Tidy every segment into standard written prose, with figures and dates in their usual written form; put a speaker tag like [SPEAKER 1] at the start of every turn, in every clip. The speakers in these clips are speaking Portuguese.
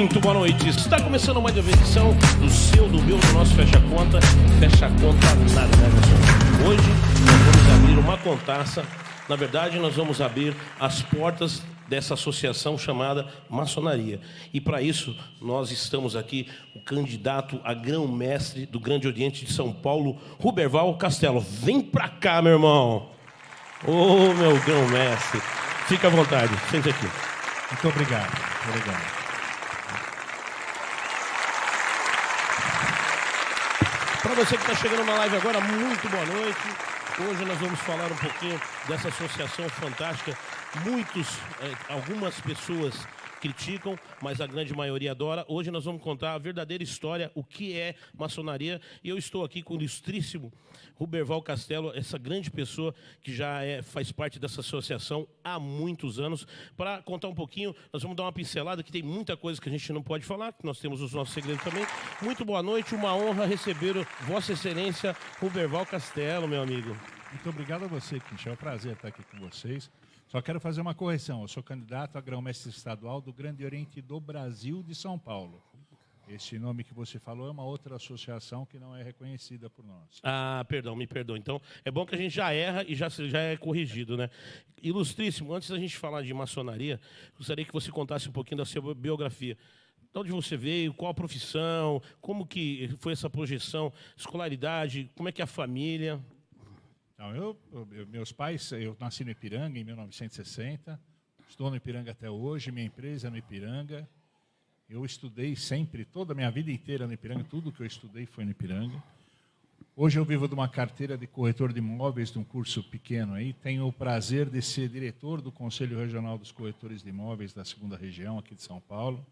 [SPEAKER 1] Muito boa noite. Está começando mais uma edição do seu, do meu, do nosso Fecha Conta. Fecha Conta nada, né, pessoal? Hoje nós vamos abrir uma contaça. Na verdade, nós vamos abrir as portas dessa associação chamada Maçonaria. E para isso, nós estamos aqui, o candidato a grão-mestre do Grande Oriente de São Paulo, Ruberval Castelo. Vem para cá, meu irmão. Ô, meu grão-mestre. Fica à vontade, sente aqui.
[SPEAKER 2] Muito obrigado. Obrigado.
[SPEAKER 1] Para você que está chegando na live agora, muito boa noite. Hoje nós vamos falar um pouquinho dessa associação fantástica. Algumas pessoas criticam, mas a grande maioria adora. Hoje nós vamos contar a verdadeira história, o que é maçonaria. E eu estou aqui com o ilustríssimo Ruberval Castelo, essa grande pessoa que já faz parte dessa associação há muitos anos. Para contar um pouquinho, nós vamos dar uma pincelada, que tem muita coisa que a gente não pode falar, que nós temos os nossos segredos também. Muito boa noite, uma honra receber Vossa Excelência Ruberval Castelo, meu amigo.
[SPEAKER 2] Muito obrigado a você, Quincha. É um prazer estar aqui com vocês. Só quero fazer uma correção. Eu sou candidato a grão-mestre estadual do Grande Oriente do Brasil de São Paulo. Esse nome que você falou é uma outra associação que não é reconhecida por nós.
[SPEAKER 1] Ah, perdão, me perdoa. Então, é bom que a gente já erra e já é corrigido, né? Ilustríssimo, antes da gente falar de maçonaria, gostaria que você contasse um pouquinho da sua biografia. De onde você veio, qual a profissão, como que foi essa projeção, escolaridade, como é que é a família...
[SPEAKER 2] Não, meus pais, eu nasci no Ipiranga em 1960, estou no Ipiranga até hoje, minha empresa é no Ipiranga. Eu estudei sempre, toda a minha vida inteira no Ipiranga, tudo que eu estudei foi no Ipiranga. Hoje eu vivo de uma carteira de corretor de imóveis, de um curso pequeno aí. Tenho o prazer de ser diretor do Conselho Regional dos Corretores de Imóveis da 2ª Região, aqui de São Paulo.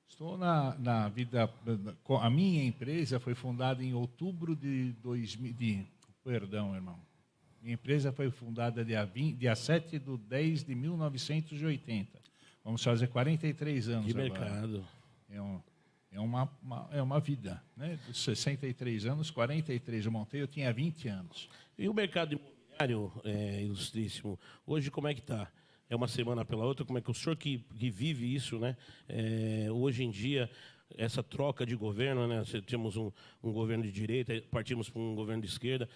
[SPEAKER 2] Estou na vida... A minha empresa foi fundada em outubro de 2000... Perdão, irmão. Minha empresa foi fundada dia 7 de 10 de 1980. Vamos fazer 43 anos
[SPEAKER 1] agora. Que mercado.
[SPEAKER 2] É uma vida, né? Dos 63 anos, 43 eu montei, eu tinha 20 anos.
[SPEAKER 1] E o mercado imobiliário, ilustríssimo, hoje como é que está? É uma semana pela outra, como é que o senhor que vive isso, né? Hoje em dia... essa troca de governo, né? Temos um governo de direita, partimos para um governo de esquerda.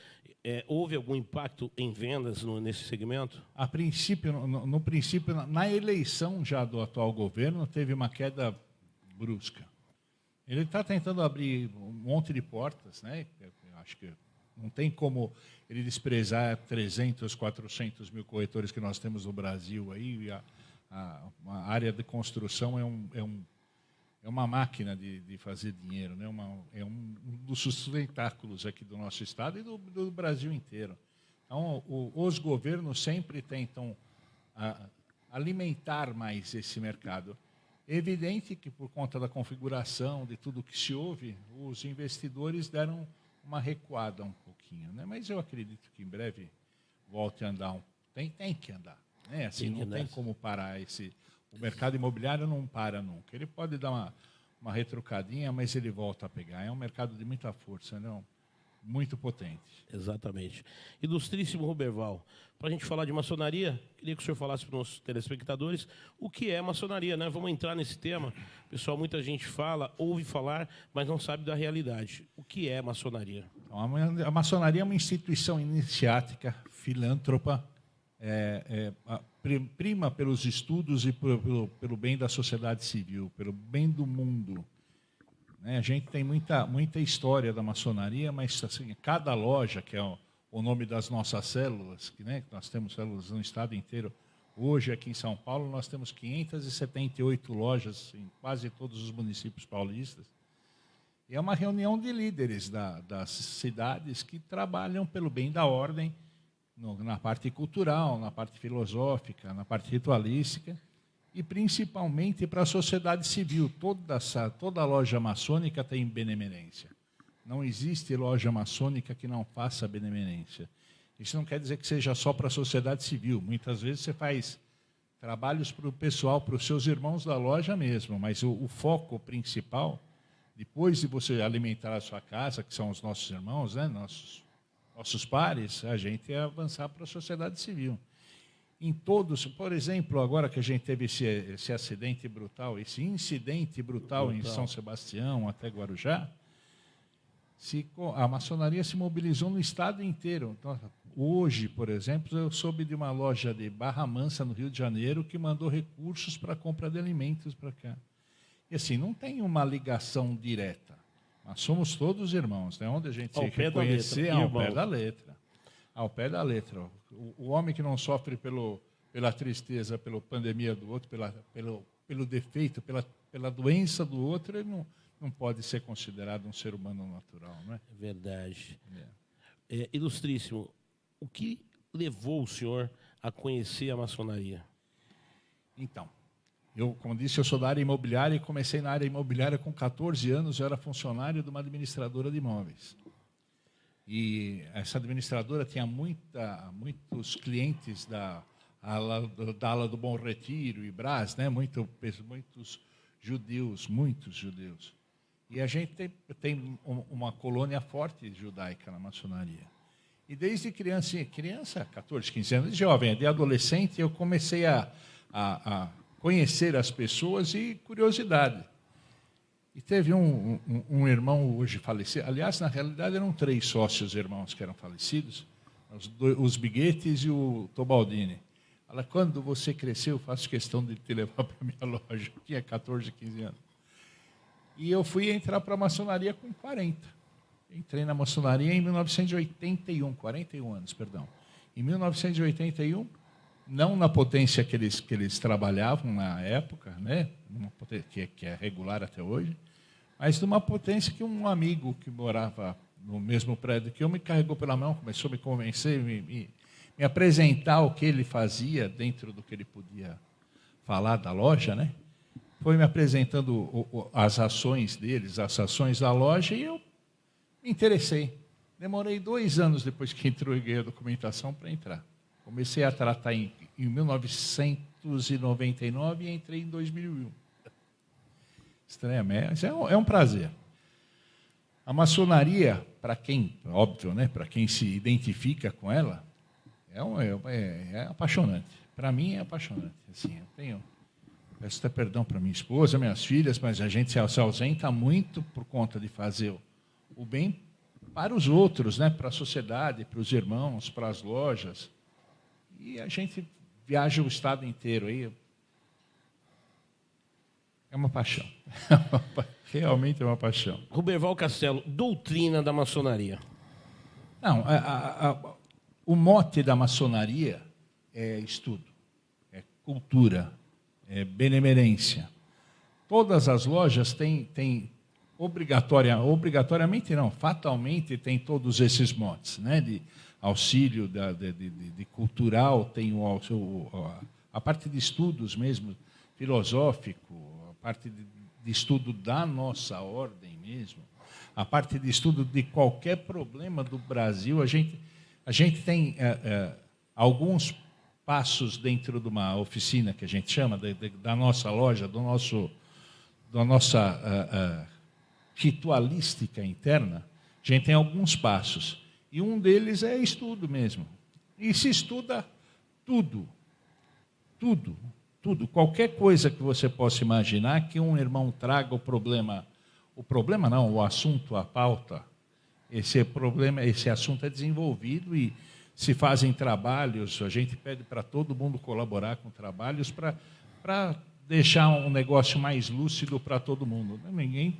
[SPEAKER 1] Houve algum impacto em vendas nesse segmento?
[SPEAKER 2] A princípio, no princípio, na eleição já do atual governo, teve uma queda brusca. Ele está tentando abrir um monte de portas, né? Eu acho que não tem como ele desprezar 300, 400 mil corretores que nós temos no Brasil aí. A área de construção é uma máquina de fazer dinheiro, né? É um dos sustentáculos aqui do nosso estado e do Brasil inteiro. Então, os governos sempre tentam alimentar mais esse mercado. É evidente que, por conta da configuração, de tudo que se ouve, os investidores deram uma recuada um pouquinho, né? Mas eu acredito que em breve volte a andar. Tem que andar, né? Assim, não tem como parar esse... O mercado imobiliário não para nunca. Ele pode dar uma retrucadinha, mas ele volta a pegar. É um mercado de muita força, né? Muito potente.
[SPEAKER 1] Exatamente. Ilustríssimo Ruberval, para a gente falar de maçonaria, queria que o senhor falasse para os nossos telespectadores o que é maçonaria, né? Vamos entrar nesse tema. Pessoal, muita gente ouve falar, mas não sabe da realidade. O que é maçonaria?
[SPEAKER 2] Então, a maçonaria é uma instituição iniciática, filântropa, prima pelos estudos e pelo bem da sociedade civil, pelo bem do mundo. A gente tem muita história da maçonaria, mas assim, cada loja, que é o nome das nossas células, que nós temos células no estado inteiro, hoje aqui em São Paulo nós temos 578 lojas em quase todos os municípios paulistas. E é uma reunião de líderes das cidades que trabalham pelo bem da ordem, na parte cultural, na parte filosófica, na parte ritualística e principalmente para a sociedade civil. Toda loja maçônica tem benemerência. Não existe loja maçônica que não faça benemerência. Isso não quer dizer que seja só para a sociedade civil. Muitas vezes você faz trabalhos para o pessoal, para os seus irmãos da loja mesmo, mas o foco principal, depois de você alimentar a sua casa, que são os nossos irmãos, né, nossos pares, a gente é avançar para a sociedade civil. em todos, por exemplo, agora que a gente teve esse acidente brutal, esse incidente brutal em São Sebastião até Guarujá, a maçonaria se mobilizou no estado inteiro. Então, hoje, por exemplo, eu soube de uma loja de Barra Mansa, no Rio de Janeiro, que mandou recursos para a compra de alimentos para cá. E assim, não tem uma ligação direta. Nós somos todos irmãos, né? Onde a gente se reconhecer ao pé da letra. Ao pé da letra. O homem que não sofre pela tristeza, pela pandemia do outro, pelo defeito, pela doença do outro, ele não pode ser considerado um ser humano natural, não é?
[SPEAKER 1] Verdade. Ilustríssimo, o que levou o senhor a conhecer a maçonaria?
[SPEAKER 2] Então, como disse, eu sou da área imobiliária e comecei na área imobiliária com 14 anos, eu era funcionário de uma administradora de imóveis. E essa administradora tinha muitos clientes da ala do Bom Retiro e Brás, né? Muitos judeus. E a gente tem uma colônia forte judaica na maçonaria. E desde criança, 14, 15 anos, de jovem, de adolescente, eu comecei a conhecer as pessoas e curiosidade. E teve um irmão hoje falecido. Aliás, na realidade, eram 3 sócios irmãos que eram falecidos, os Biguetes e o Tobaldini. Ela, quando você cresceu, eu faço questão de te levar para a minha loja. Eu tinha 14, 15 anos. E eu fui entrar para a maçonaria com 40. Entrei na maçonaria em 1981, 41 anos, perdão. Em 1981, não na potência que eles trabalhavam na época, né? Uma potência que é regular até hoje, mas de uma potência que um amigo que morava no mesmo prédio que eu me carregou pela mão, começou a me convencer, me apresentar o que ele fazia dentro do que ele podia falar da loja, né? Foi me apresentando as ações deles, as ações da loja, e eu me interessei. Demorei 2 anos depois que entreguei a documentação para entrar. Comecei a tratar em 1999 e entrei em 2001. Estranho, mas é um prazer. A maçonaria, para quem, óbvio, né, para quem se identifica com ela, é apaixonante. Para mim é apaixonante. Assim, peço até perdão para minha esposa, minhas filhas, mas a gente se ausenta muito por conta de fazer o bem para os outros, né, para a sociedade, para os irmãos, para as lojas. E a gente viaja o estado inteiro aí. É uma paixão. Realmente é uma paixão.
[SPEAKER 1] Ruberval Castelo, doutrina da maçonaria.
[SPEAKER 2] Não, o mote da maçonaria é estudo, é cultura, é benemerência. Todas as lojas têm obrigatoriamente não, fatalmente tem todos esses motes, né? De auxílio de cultural, tem a parte de estudos mesmo, filosófico, a parte de estudo da nossa ordem mesmo, a parte de estudo de qualquer problema do Brasil. A gente tem alguns passos dentro de uma oficina que a gente chama da nossa loja, da nossa ritualística interna. A gente tem alguns passos. E um deles é estudo mesmo. E se estuda tudo. Tudo. Qualquer coisa que você possa imaginar que um irmão traga o problema não, o assunto, a pauta, esse assunto é desenvolvido e se fazem trabalhos, a gente pede para todo mundo colaborar com trabalhos para deixar um negócio mais lúcido para todo mundo.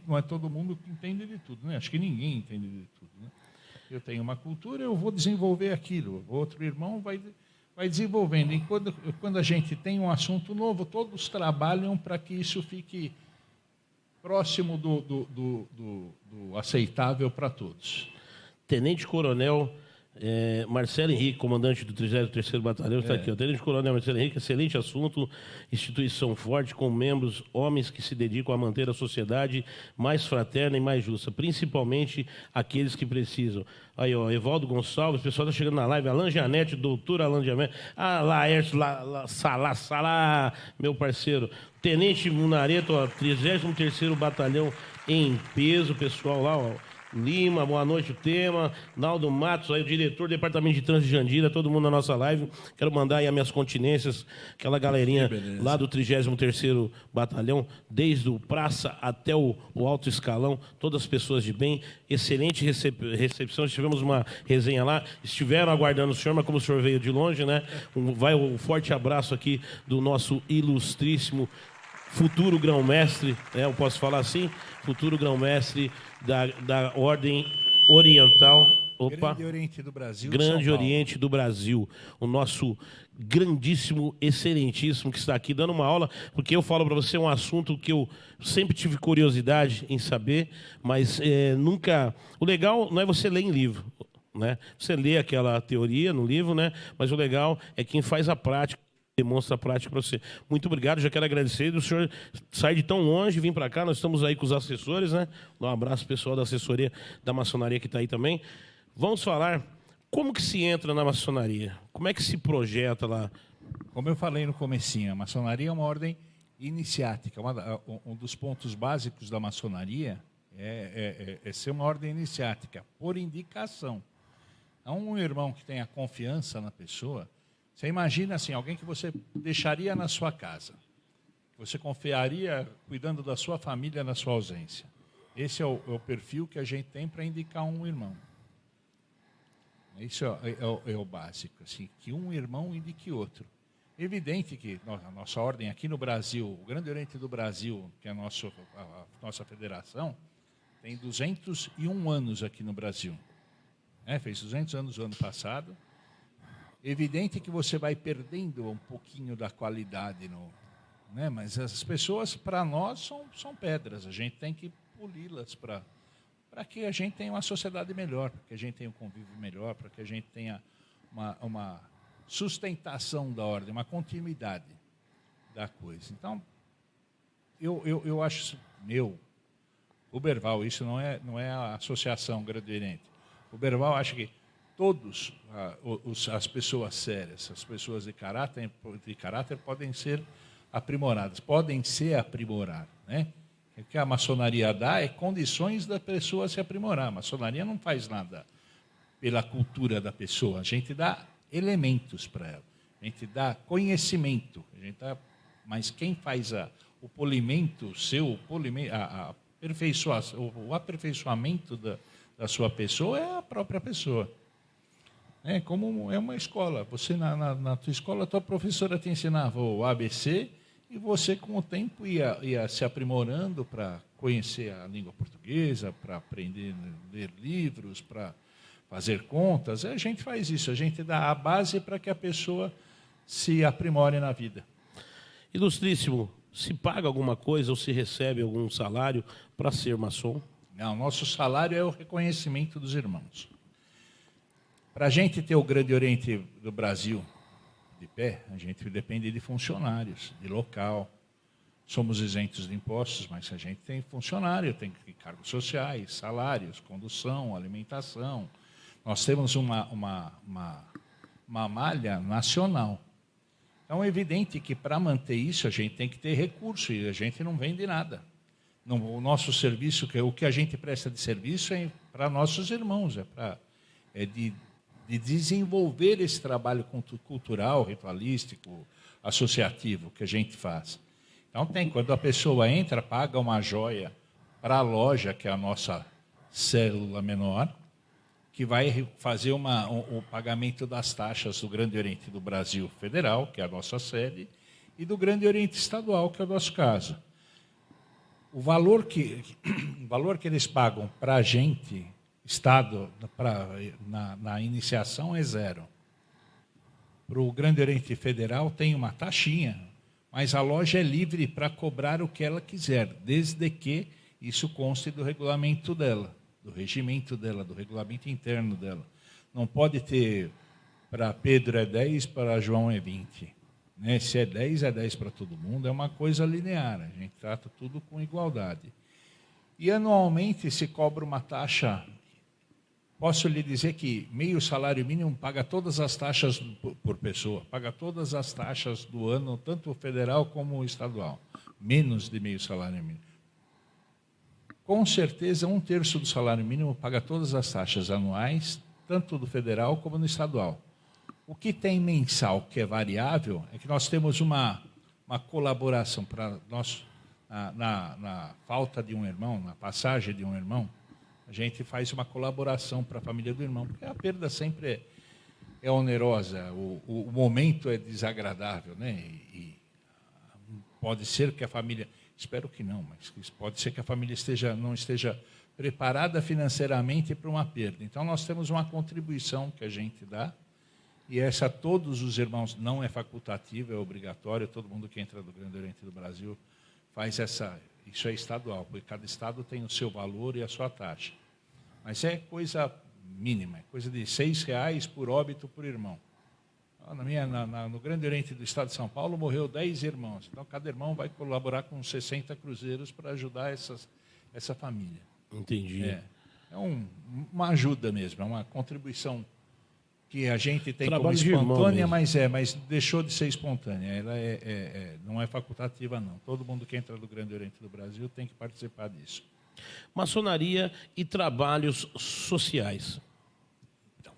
[SPEAKER 2] Não é todo mundo que entende de tudo, né? Acho que ninguém entende de tudo, né? Eu tenho uma cultura, eu vou desenvolver aquilo. O outro irmão vai desenvolvendo. E quando a gente tem um assunto novo, todos trabalham para que isso fique próximo do aceitável para todos.
[SPEAKER 1] Tenente Coronel Marcelo Henrique, comandante do 33º Batalhão, está aqui. O Tenente Coronel Marcelo Henrique, excelente assunto, instituição forte, com membros, homens que se dedicam a manter a sociedade mais fraterna e mais justa, principalmente aqueles que precisam. Aí, ó, Evaldo Gonçalves, o pessoal está chegando na live, Alan Janete, doutor Alan Janete, Laércio, Salá, meu parceiro, Tenente Munareto, 33º Batalhão em peso, pessoal lá, ó. Lima, boa noite, o Tema, Naldo Matos, aí, o diretor do Departamento de Trânsito de Jandira, todo mundo na nossa live. Quero mandar aí as minhas continências, aquela galerinha lá do 33º Batalhão, desde o Praça até o alto escalão, todas as pessoas de bem, excelente recepção, tivemos uma resenha lá, estiveram aguardando o senhor, mas como o senhor veio de longe, né? Vai um forte abraço aqui do nosso ilustríssimo futuro grão-mestre, eu posso falar assim, futuro grão-mestre da Ordem Oriental. Opa.
[SPEAKER 2] Grande Oriente do Brasil.
[SPEAKER 1] Grande Oriente do Brasil. O nosso grandíssimo, excelentíssimo, que está aqui dando uma aula, porque eu falo para você um assunto que eu sempre tive curiosidade em saber, mas nunca... O legal não é você ler em livro, né? Você lê aquela teoria no livro, né? Mas o legal é quem faz a prática, demonstra a prática para você. Muito obrigado, já quero agradecer. O senhor sai de tão longe, vir para cá, nós estamos aí com os assessores, né? Um abraço pessoal da assessoria da maçonaria que está aí também. Vamos falar como que se entra na maçonaria, como é que se projeta lá.
[SPEAKER 2] Como eu falei no comecinho, a maçonaria é uma ordem iniciática. Um dos pontos básicos da maçonaria é ser uma ordem iniciática, por indicação. Então, um irmão que tenha confiança na pessoa. Você imagina assim, alguém que você deixaria na sua casa, você confiaria cuidando da sua família na sua ausência. Esse é o perfil que a gente tem para indicar um irmão. Isso é o básico, assim, que um irmão indique outro. Evidente que a nossa ordem aqui no Brasil, o Grande Oriente do Brasil, que é a nossa federação, tem 201 anos aqui no Brasil. Fez 200 anos no ano passado. Evidente que você vai perdendo um pouquinho da qualidade, né? Mas as pessoas, para nós, são pedras. A gente tem que poli-las para que a gente tenha uma sociedade melhor, para que a gente tenha um convívio melhor, para que a gente tenha uma sustentação da ordem, uma continuidade da coisa. Então, eu acho, o Berval, isso não é a Associação Grande Oriente. O Berval acha que todos as pessoas sérias, as pessoas de caráter podem ser aprimoradas, né? O que a maçonaria dá é condições da pessoa se aprimorar. A maçonaria não faz nada pela cultura da pessoa, a gente dá elementos para ela, a gente dá conhecimento, mas quem faz o polimento, o aperfeiçoamento da sua pessoa é a própria pessoa. Como é uma escola. Você, na tua escola, a tua professora te ensinava o ABC e você, com o tempo, ia se aprimorando para conhecer a língua portuguesa, para aprender a ler livros, para fazer contas. A gente faz isso, a gente dá a base para que a pessoa se aprimore na vida.
[SPEAKER 1] Ilustríssimo, se paga alguma coisa ou se recebe algum salário para ser maçom?
[SPEAKER 2] Não, nosso salário é o reconhecimento dos irmãos. Para a gente ter o Grande Oriente do Brasil de pé, a gente depende de funcionários, de local. Somos isentos de impostos, mas a gente tem funcionário, tem cargos sociais, salários, condução, alimentação. Nós temos uma malha nacional. Então, é evidente que para manter isso, a gente tem que ter recurso e a gente não vende nada. O nosso serviço, o que a gente presta de serviço é para nossos irmãos, de desenvolver esse trabalho cultural, ritualístico, associativo que a gente faz. Então, quando a pessoa entra, paga uma joia para a loja, que é a nossa célula menor, que vai fazer o pagamento das taxas do Grande Oriente do Brasil Federal, que é a nossa sede, e do Grande Oriente Estadual, que é o nosso caso. O valor que eles pagam para a gente, Estado, na iniciação, é zero. Para o Grande Oriente Federal tem uma taxinha, mas a loja é livre para cobrar o que ela quiser, desde que isso conste do regulamento dela, do regimento dela, do regulamento interno dela. Não pode ter, para Pedro é 10, para João é 20. Né? Se é 10 para todo mundo, é uma coisa linear, a gente trata tudo com igualdade. E anualmente se cobra uma taxa. Posso lhe dizer que meio salário mínimo paga todas as taxas por pessoa, paga todas as taxas do ano, tanto o federal como o estadual, menos de meio salário mínimo. Com certeza, 1/3 do salário mínimo paga todas as taxas anuais, tanto do federal como no estadual. O que tem mensal, que é variável, é que nós temos uma colaboração para nós, na falta de um irmão, na passagem de um irmão, a gente faz uma colaboração para a família do irmão, porque a perda sempre é onerosa, o momento é desagradável, né? E pode ser que a família, espero que não, mas pode ser que a família não esteja preparada financeiramente para uma perda. Então, nós temos uma contribuição que a gente dá, e essa todos os irmãos, não é facultativa, é obrigatório, todo mundo que entra do Grande Oriente do Brasil faz isso é estadual, porque cada estado tem o seu valor e a sua taxa. Mas é coisa mínima, é coisa de R$6 por óbito por irmão. No Grande Oriente do estado de São Paulo morreu 10 irmãos, então cada irmão vai colaborar com 60 cruzeiros para ajudar essa família.
[SPEAKER 1] Entendi.
[SPEAKER 2] É uma ajuda mesmo, é uma contribuição que a gente tem como espontânea, mas deixou de ser espontânea. Ela não é facultativa, não. Todo mundo que entra do Grande Oriente do Brasil tem que participar disso.
[SPEAKER 1] Maçonaria e trabalhos sociais.
[SPEAKER 2] Então,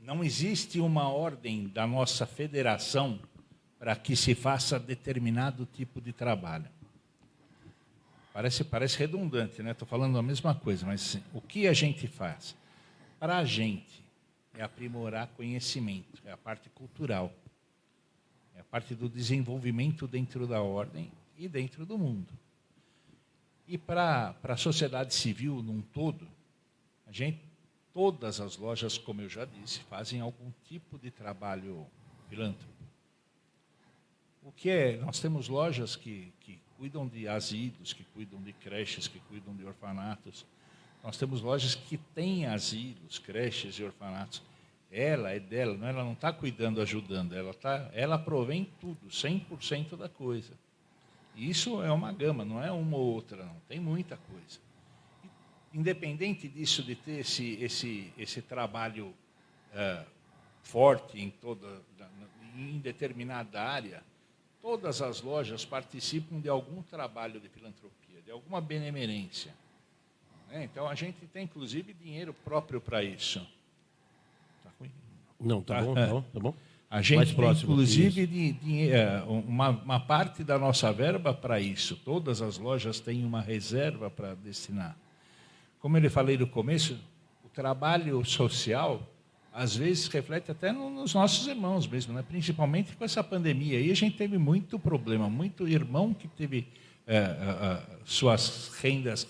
[SPEAKER 2] não existe uma ordem da nossa federação para que se faça determinado tipo de trabalho. Parece redundante, né? Estou falando a mesma coisa, mas o que a gente faz? Para a gente é aprimorar conhecimento, é a parte cultural, é a parte do desenvolvimento dentro da ordem e dentro do mundo. E para a sociedade civil num todo, todas as lojas, como eu já disse, fazem algum tipo de trabalho filântropo. Nós temos lojas que cuidam de asilos, que cuidam de creches, que cuidam de orfanatos. Nós temos lojas que têm asilos, creches e orfanatos. Ela é dela, ela não está cuidando, ajudando, ela provém tudo, 100% da coisa. E isso é uma gama, não é uma ou outra, não, tem muita coisa. Independente disso, de ter esse trabalho forte em determinada área, todas as lojas participam de algum trabalho de filantropia, de alguma benemerência. Então, a gente tem, inclusive, dinheiro próprio para isso. Tá ruim?
[SPEAKER 1] Não, tá bom.
[SPEAKER 2] A gente tem, inclusive, uma parte da nossa verba para isso. Todas as lojas têm uma reserva para destinar. Como eu falei no começo, o trabalho social, às vezes, reflete até nos nossos irmãos mesmo, né? Principalmente com essa pandemia. Aí a gente teve muito problema, muito irmão que teve suas rendas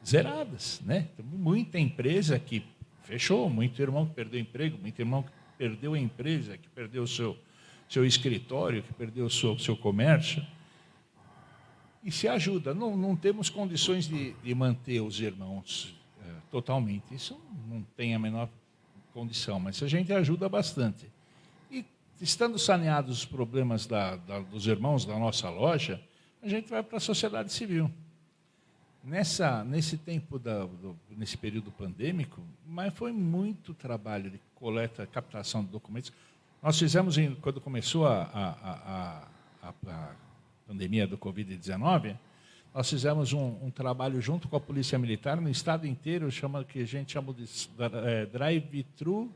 [SPEAKER 2] zeradas, né? Muita empresa que fechou, muito irmão que perdeu emprego, muito irmão que perdeu a empresa, que perdeu o seu escritório, que perdeu o seu comércio. E se ajuda. Não temos condições de manter os irmãos totalmente. Isso não tem a menor condição, mas a gente ajuda bastante. E, estando saneados os problemas dos irmãos da nossa loja, a gente vai para a sociedade civil. Nesse tempo, nesse período pandêmico, mas foi muito trabalho de coleta, captação de documentos. Nós fizemos, quando começou a pandemia do Covid-19, nós fizemos um trabalho junto com a Polícia Militar no estado inteiro, que a gente chama de drive-thru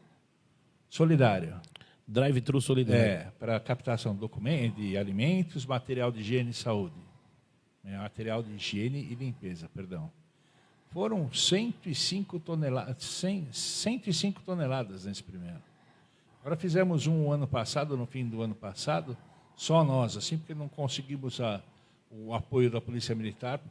[SPEAKER 2] solidário.
[SPEAKER 1] Drive-thru solidário.
[SPEAKER 2] Para captação de documentos, de alimentos, material de higiene e saúde. Material de higiene e limpeza, perdão. Foram 105 toneladas nesse primeiro. Agora fizemos um ano passado, no fim do ano passado, só nós, assim, porque não conseguimos o apoio da Polícia Militar.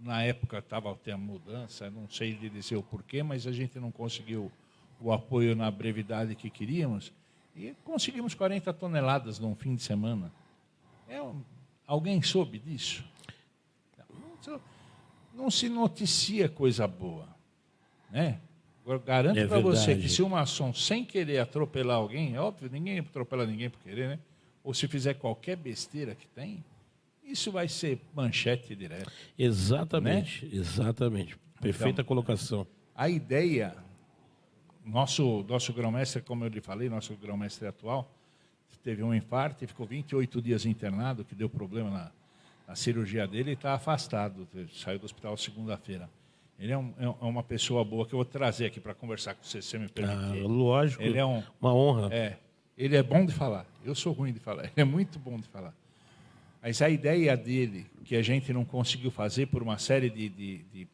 [SPEAKER 2] Na época estava até a mudança, não sei lhe dizer o porquê, mas a gente não conseguiu o apoio na brevidade que queríamos. E conseguimos 40 toneladas num fim de semana. Alguém soube disso? Não se noticia coisa boa, né? Eu garanto para você que se uma ação sem querer atropelar alguém, é óbvio, ninguém atropela ninguém por querer, né? Ou se fizer qualquer besteira que tem, isso vai ser manchete direto.
[SPEAKER 1] Exatamente,
[SPEAKER 2] né?
[SPEAKER 1] Exatamente. Perfeita
[SPEAKER 2] Então,
[SPEAKER 1] colocação.
[SPEAKER 2] A ideia, nosso grão-mestre, como eu lhe falei, nosso grão-mestre atual, teve um infarto e ficou 28 dias internado, que deu problema A cirurgia dele está afastado, saiu do hospital segunda-feira. Ele é uma pessoa boa que eu vou trazer aqui para conversar com você, se você me permitir.
[SPEAKER 1] Lógico,
[SPEAKER 2] ele é
[SPEAKER 1] uma honra.
[SPEAKER 2] Ele é bom de falar, eu sou ruim de falar, ele é muito bom de falar. Mas a ideia dele, que a gente não conseguiu fazer por uma série de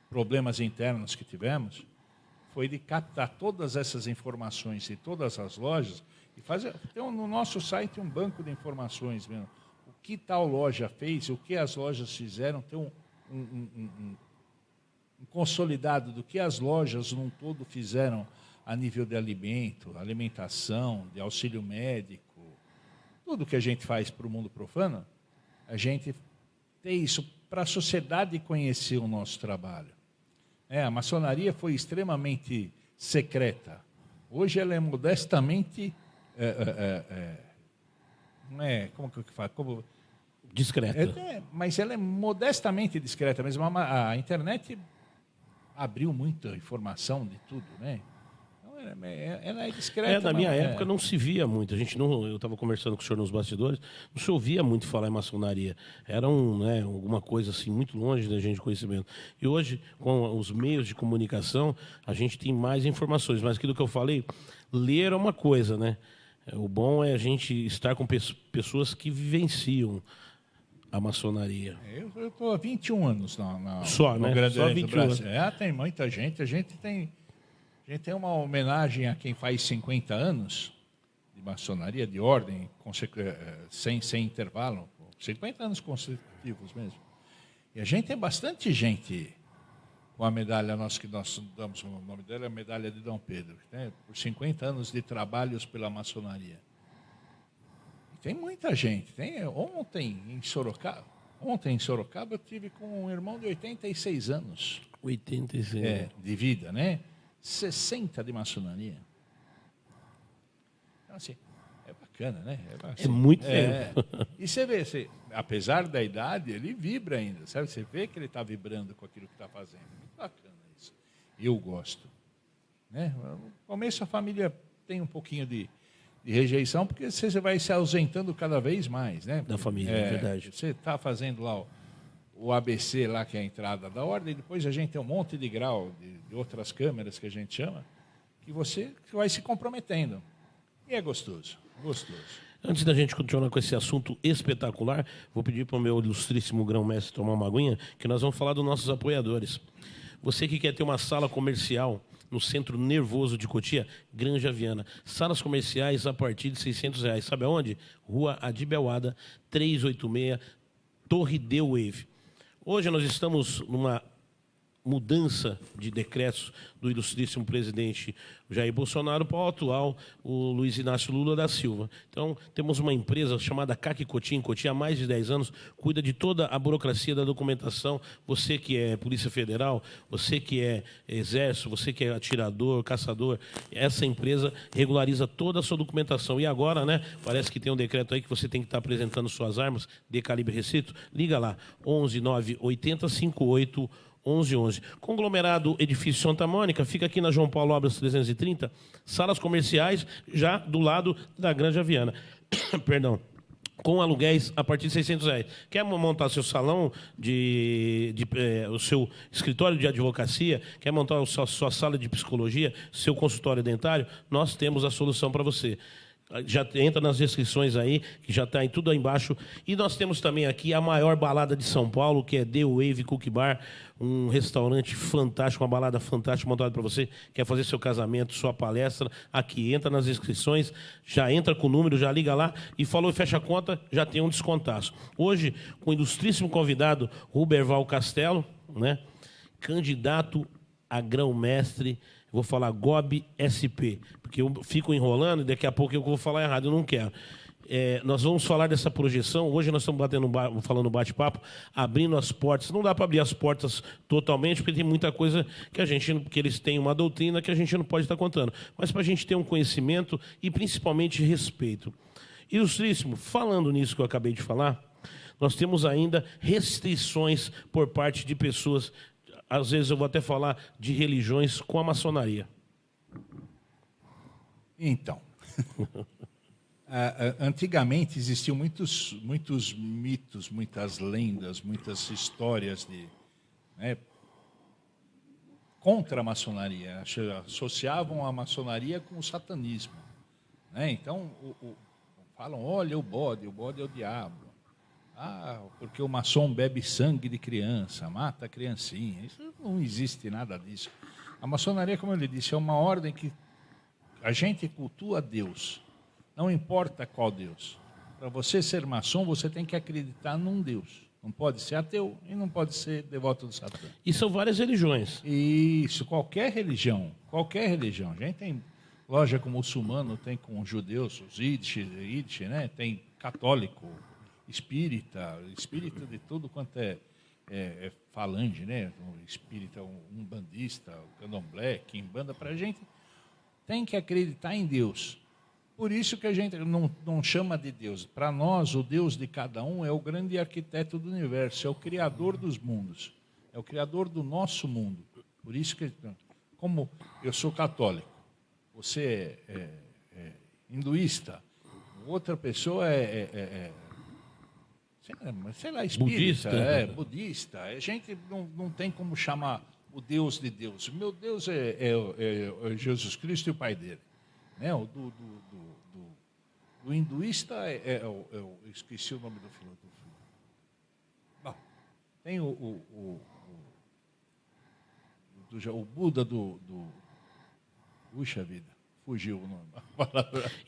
[SPEAKER 2] problemas internos que tivemos, foi de captar todas essas informações de todas as lojas e fazer. Tem no nosso site um banco de informações mesmo. O que tal loja fez, o que as lojas fizeram, tem um consolidado do que as lojas num todo fizeram a nível de alimento, alimentação, de auxílio médico, tudo que a gente faz para o mundo profano, a gente tem isso para a sociedade conhecer o nosso trabalho. A maçonaria foi extremamente secreta. Hoje ela é modestamente... não é, como que eu falo?
[SPEAKER 1] Discreta.
[SPEAKER 2] Mas ela é modestamente discreta mesmo. A internet abriu muita informação de tudo, né? Ela é discreta.
[SPEAKER 1] Na minha época não se via muito. Eu estava conversando com o senhor nos bastidores, não se ouvia muito falar em maçonaria. Era alguma coisa assim muito longe da gente de conhecimento. E hoje, com os meios de comunicação, a gente tem mais informações. Mas aquilo que eu falei, ler é uma coisa, né? O bom é a gente estar com pessoas que vivenciam a maçonaria.
[SPEAKER 2] Eu estou há 21 anos
[SPEAKER 1] Só, né?
[SPEAKER 2] Grande
[SPEAKER 1] Só 21 anos.
[SPEAKER 2] Tem muita gente. A gente tem uma homenagem a quem faz 50 anos de maçonaria, de ordem, sem intervalo, 50 anos consecutivos mesmo. E a gente tem bastante gente com a medalha que nós damos, o nome dela é a medalha de Dom Pedro, né? Por 50 anos de trabalhos pela maçonaria. E tem muita gente. Ontem em Sorocaba eu tive com um irmão de 86 anos.
[SPEAKER 1] 86.
[SPEAKER 2] De vida, né? 60 de maçonaria. Então, assim, é bacana, né?
[SPEAKER 1] É muito tempo.
[SPEAKER 2] E você vê, apesar da idade, ele vibra ainda, sabe? Você vê que ele está vibrando com aquilo que está fazendo. Muito bacana isso. Eu gosto. Né? No começo a família tem um pouquinho de rejeição, porque você vai se ausentando cada vez mais, né?
[SPEAKER 1] Da família, é verdade.
[SPEAKER 2] Você está fazendo lá o ABC, lá que é a entrada da ordem, e depois a gente tem um monte de grau de outras câmeras que a gente chama, que você vai se comprometendo. E é gostoso, gostoso.
[SPEAKER 1] Antes da gente continuar com esse assunto espetacular, vou pedir para o meu ilustríssimo grão-mestre tomar uma aguinha, que nós vamos falar dos nossos apoiadores. Você que quer ter uma sala comercial no Centro Nervoso de Cotia, Granja Viana. Salas comerciais a partir de R$600. Sabe aonde? Rua Adibelada, 386, Torre The Wave. Hoje nós estamos numa mudança de decretos do ilustríssimo presidente Jair Bolsonaro para o atual, o Luiz Inácio Lula da Silva. Então, temos uma empresa chamada CAC Cotia, em Cotia, há mais de 10 anos, cuida de toda a burocracia da documentação. Você que é Polícia Federal, você que é Exército, você que é atirador, caçador, essa empresa regulariza toda a sua documentação. E agora, né, parece que tem um decreto aí que você tem que estar apresentando suas armas de calibre restrito. Liga lá, 11 9 80 58 1111. Conglomerado Edifício Santa Mônica, fica aqui na João Paulo Obras 330, salas comerciais já do lado da Granja Viana. Perdão. Com aluguéis a partir de R$600. Quer montar seu salão, o seu escritório de advocacia, quer montar a sua sala de psicologia, seu consultório dentário? Nós temos a solução para você. Já entra nas descrições aí, que já está em tudo aí embaixo. E nós temos também aqui a maior balada de São Paulo, que é The Wave Cook Bar, um restaurante fantástico, uma balada fantástica montada para você. Quer fazer seu casamento, sua palestra, aqui. Entra nas descrições, já entra com o número, já liga lá e falou e fecha a conta, já tem um descontaço. Hoje, com o ilustríssimo convidado, Ruberval Castelo, né? Candidato a grão-mestre, vou falar GOB SP, porque eu fico enrolando e daqui a pouco eu vou falar errado, eu não quero. Nós vamos falar dessa projeção. Hoje nós estamos falando bate-papo, abrindo as portas. Não dá para abrir as portas totalmente, porque tem muita coisa que eles têm uma doutrina que a gente não pode estar contando. Mas para a gente ter um conhecimento e principalmente respeito. Ilustríssimo, falando nisso que eu acabei de falar, nós temos ainda restrições por parte de pessoas. Às vezes eu vou até falar de religiões com a maçonaria.
[SPEAKER 2] Então, Antigamente existiam muitos mitos, muitas lendas, muitas histórias né, contra a maçonaria. Associavam a maçonaria com o satanismo. Né? Então, falam, olha o bode é o diabo. Porque o maçom bebe sangue de criança, mata a criancinha. Isso não existe nada disso. A maçonaria, como eu lhe disse, é uma ordem que a gente cultua Deus. Não importa qual Deus. Para você ser maçom, você tem que acreditar num Deus. Não pode ser ateu e não pode ser devoto do Satã.
[SPEAKER 1] E são várias religiões.
[SPEAKER 2] Isso, qualquer religião. A gente tem loja com muçulmano, tem com judeus, os Yiddish, né? Tem católico, espírita de tudo quanto é falange, né? Espírita, umbandista, candomblé, quimbanda. Para a gente tem que acreditar em Deus. Por isso que a gente não chama de Deus. Para nós, o Deus de cada um é o grande arquiteto do universo, é o criador dos mundos, é o criador do nosso mundo. Por isso que, como eu sou católico, você é hinduísta, outra pessoa sei lá, espírita, budista. A gente não tem como chamar o Deus de Deus. Meu Deus é Jesus Cristo e o Pai dele. Né? O do hinduísta eu esqueci o nome do filósofo. Bom, tem o Buda puxa vida, fugiu o nome.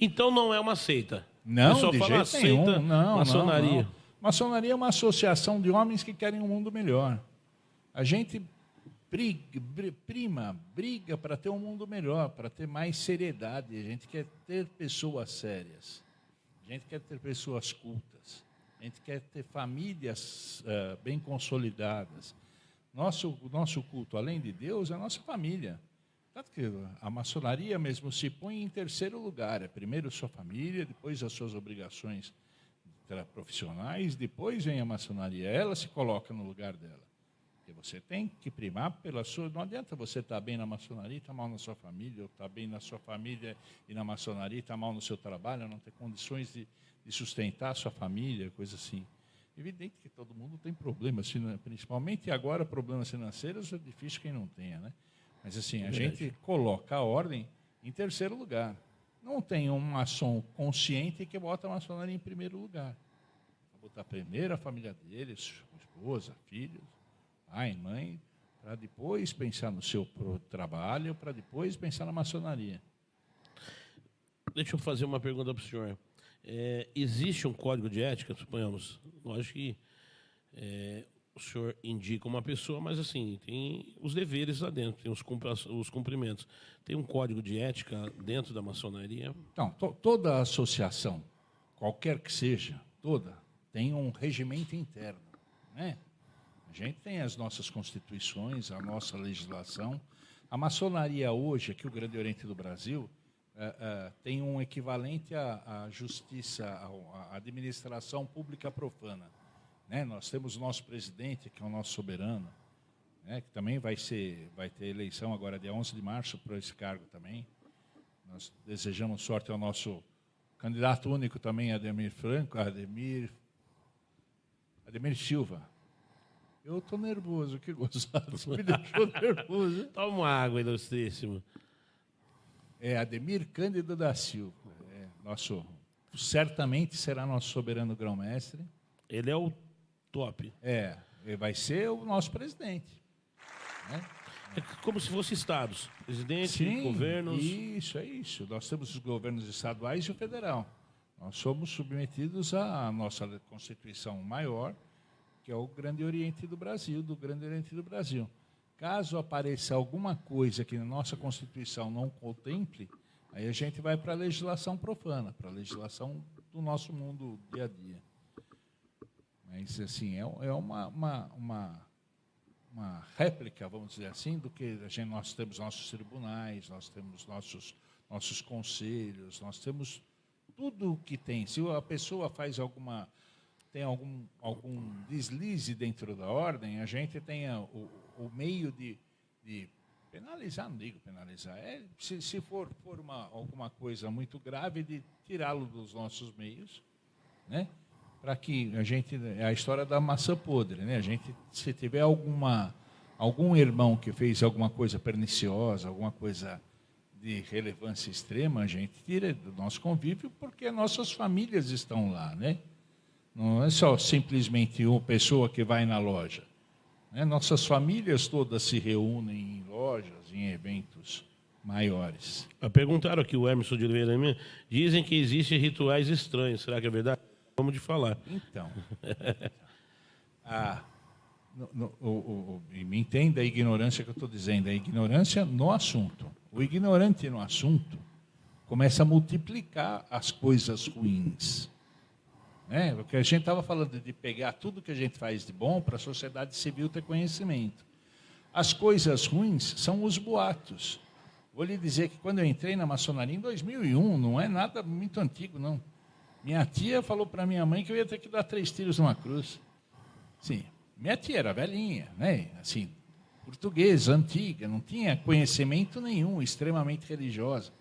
[SPEAKER 1] Então não é uma seita.
[SPEAKER 2] Não,
[SPEAKER 1] só
[SPEAKER 2] de
[SPEAKER 1] fala
[SPEAKER 2] jeito nenhum. Não,
[SPEAKER 1] maçonaria.
[SPEAKER 2] Não. Maçonaria é uma associação de homens que querem um mundo melhor. A gente briga para ter um mundo melhor, para ter mais seriedade. A gente quer ter pessoas sérias. A gente quer ter pessoas cultas. A gente quer ter famílias bem consolidadas. Nosso culto, além de Deus, é a nossa família. Tanto que a maçonaria mesmo se põe em terceiro lugar. É primeiro sua família, depois as suas obrigações profissionais, depois vem a maçonaria. Ela se coloca no lugar dela. Porque você tem que primar pela sua... Não adianta você estar bem na maçonaria e estar mal na sua família, ou estar bem na sua família e na maçonaria e estar mal no seu trabalho, não ter condições de sustentar a sua família, coisa assim. Evidente que todo mundo tem problemas, principalmente agora problemas financeiros, é difícil quem não tenha, né? Mas assim, a gente coloca a ordem em terceiro lugar. Não tem um maçom consciente que bota a maçonaria em primeiro lugar. Vai botar primeiro a família dele, esposa, filhos, pai, mãe, para depois pensar no seu trabalho, para depois pensar na maçonaria.
[SPEAKER 1] Deixa eu fazer uma pergunta para o senhor. Existe um código de ética, suponhamos? Lógico que o senhor indica uma pessoa, mas assim, tem os deveres lá dentro, tem os cumprimentos. Tem um código de ética dentro da maçonaria?
[SPEAKER 2] Então, toda associação, qualquer que seja, tem um regimento interno, né? A gente tem as nossas constituições, a nossa legislação. A maçonaria hoje, aqui o Grande Oriente do Brasil, tem um equivalente à justiça, à administração pública profana. Né? Nós temos o nosso presidente, que é o nosso soberano, né? Que também vai ter eleição agora, dia 11 de março, para esse cargo também. Nós desejamos sorte ao nosso candidato único também, Ademir Silva. Eu estou nervoso, que gozado, me deixou nervoso.
[SPEAKER 1] Toma uma água, ilustríssimo.
[SPEAKER 2] Ademir Cândido da Silva. Certamente será nosso soberano grão-mestre.
[SPEAKER 1] Ele é o top.
[SPEAKER 2] Ele vai ser o nosso presidente. Né?
[SPEAKER 1] É como se fossem estados. Presidente,
[SPEAKER 2] Sim,
[SPEAKER 1] governos.
[SPEAKER 2] Isso, é isso. Nós temos os governos estaduais e o federal. Nós somos submetidos à nossa Constituição maior, que é o Grande Oriente do Brasil, Caso apareça alguma coisa que na nossa Constituição não contemple, aí a gente vai para a legislação profana, para a legislação do nosso mundo dia a dia. Mas, assim, é uma réplica, vamos dizer assim, do que nós temos nossos tribunais, nós temos nossos conselhos, nós temos tudo o que tem. Se a pessoa tem algum deslize dentro da ordem, a gente tem o meio de Penalizar, não digo penalizar. Se for alguma coisa muito grave, de tirá-lo dos nossos meios, né? Para que a gente... É a história da maçã podre, né? A gente, se tiver algum irmão que fez alguma coisa perniciosa, alguma coisa de relevância extrema, a gente tira do nosso convívio, porque nossas famílias estão lá, né? Não é só simplesmente uma pessoa que vai na loja. Né? Nossas famílias todas se reúnem em lojas, em eventos maiores.
[SPEAKER 1] Perguntaram aqui, o Emerson de Oliveira, dizem que existem rituais estranhos. Será que é verdade? Vamos de falar.
[SPEAKER 2] Então, me entenda a ignorância que eu estou dizendo, a ignorância no assunto. O ignorante no assunto começa a multiplicar as coisas ruins. Né? Porque a gente estava falando de pegar tudo que a gente faz de bom para a sociedade civil ter conhecimento. As coisas ruins são os boatos. Vou lhe dizer que quando eu entrei na maçonaria em 2001, não é nada muito antigo, não. Minha tia falou para minha mãe que eu ia ter que dar 3 tiros numa cruz. Sim, minha tia era velhinha, né? Assim, portuguesa, antiga, não tinha conhecimento nenhum, extremamente religiosa.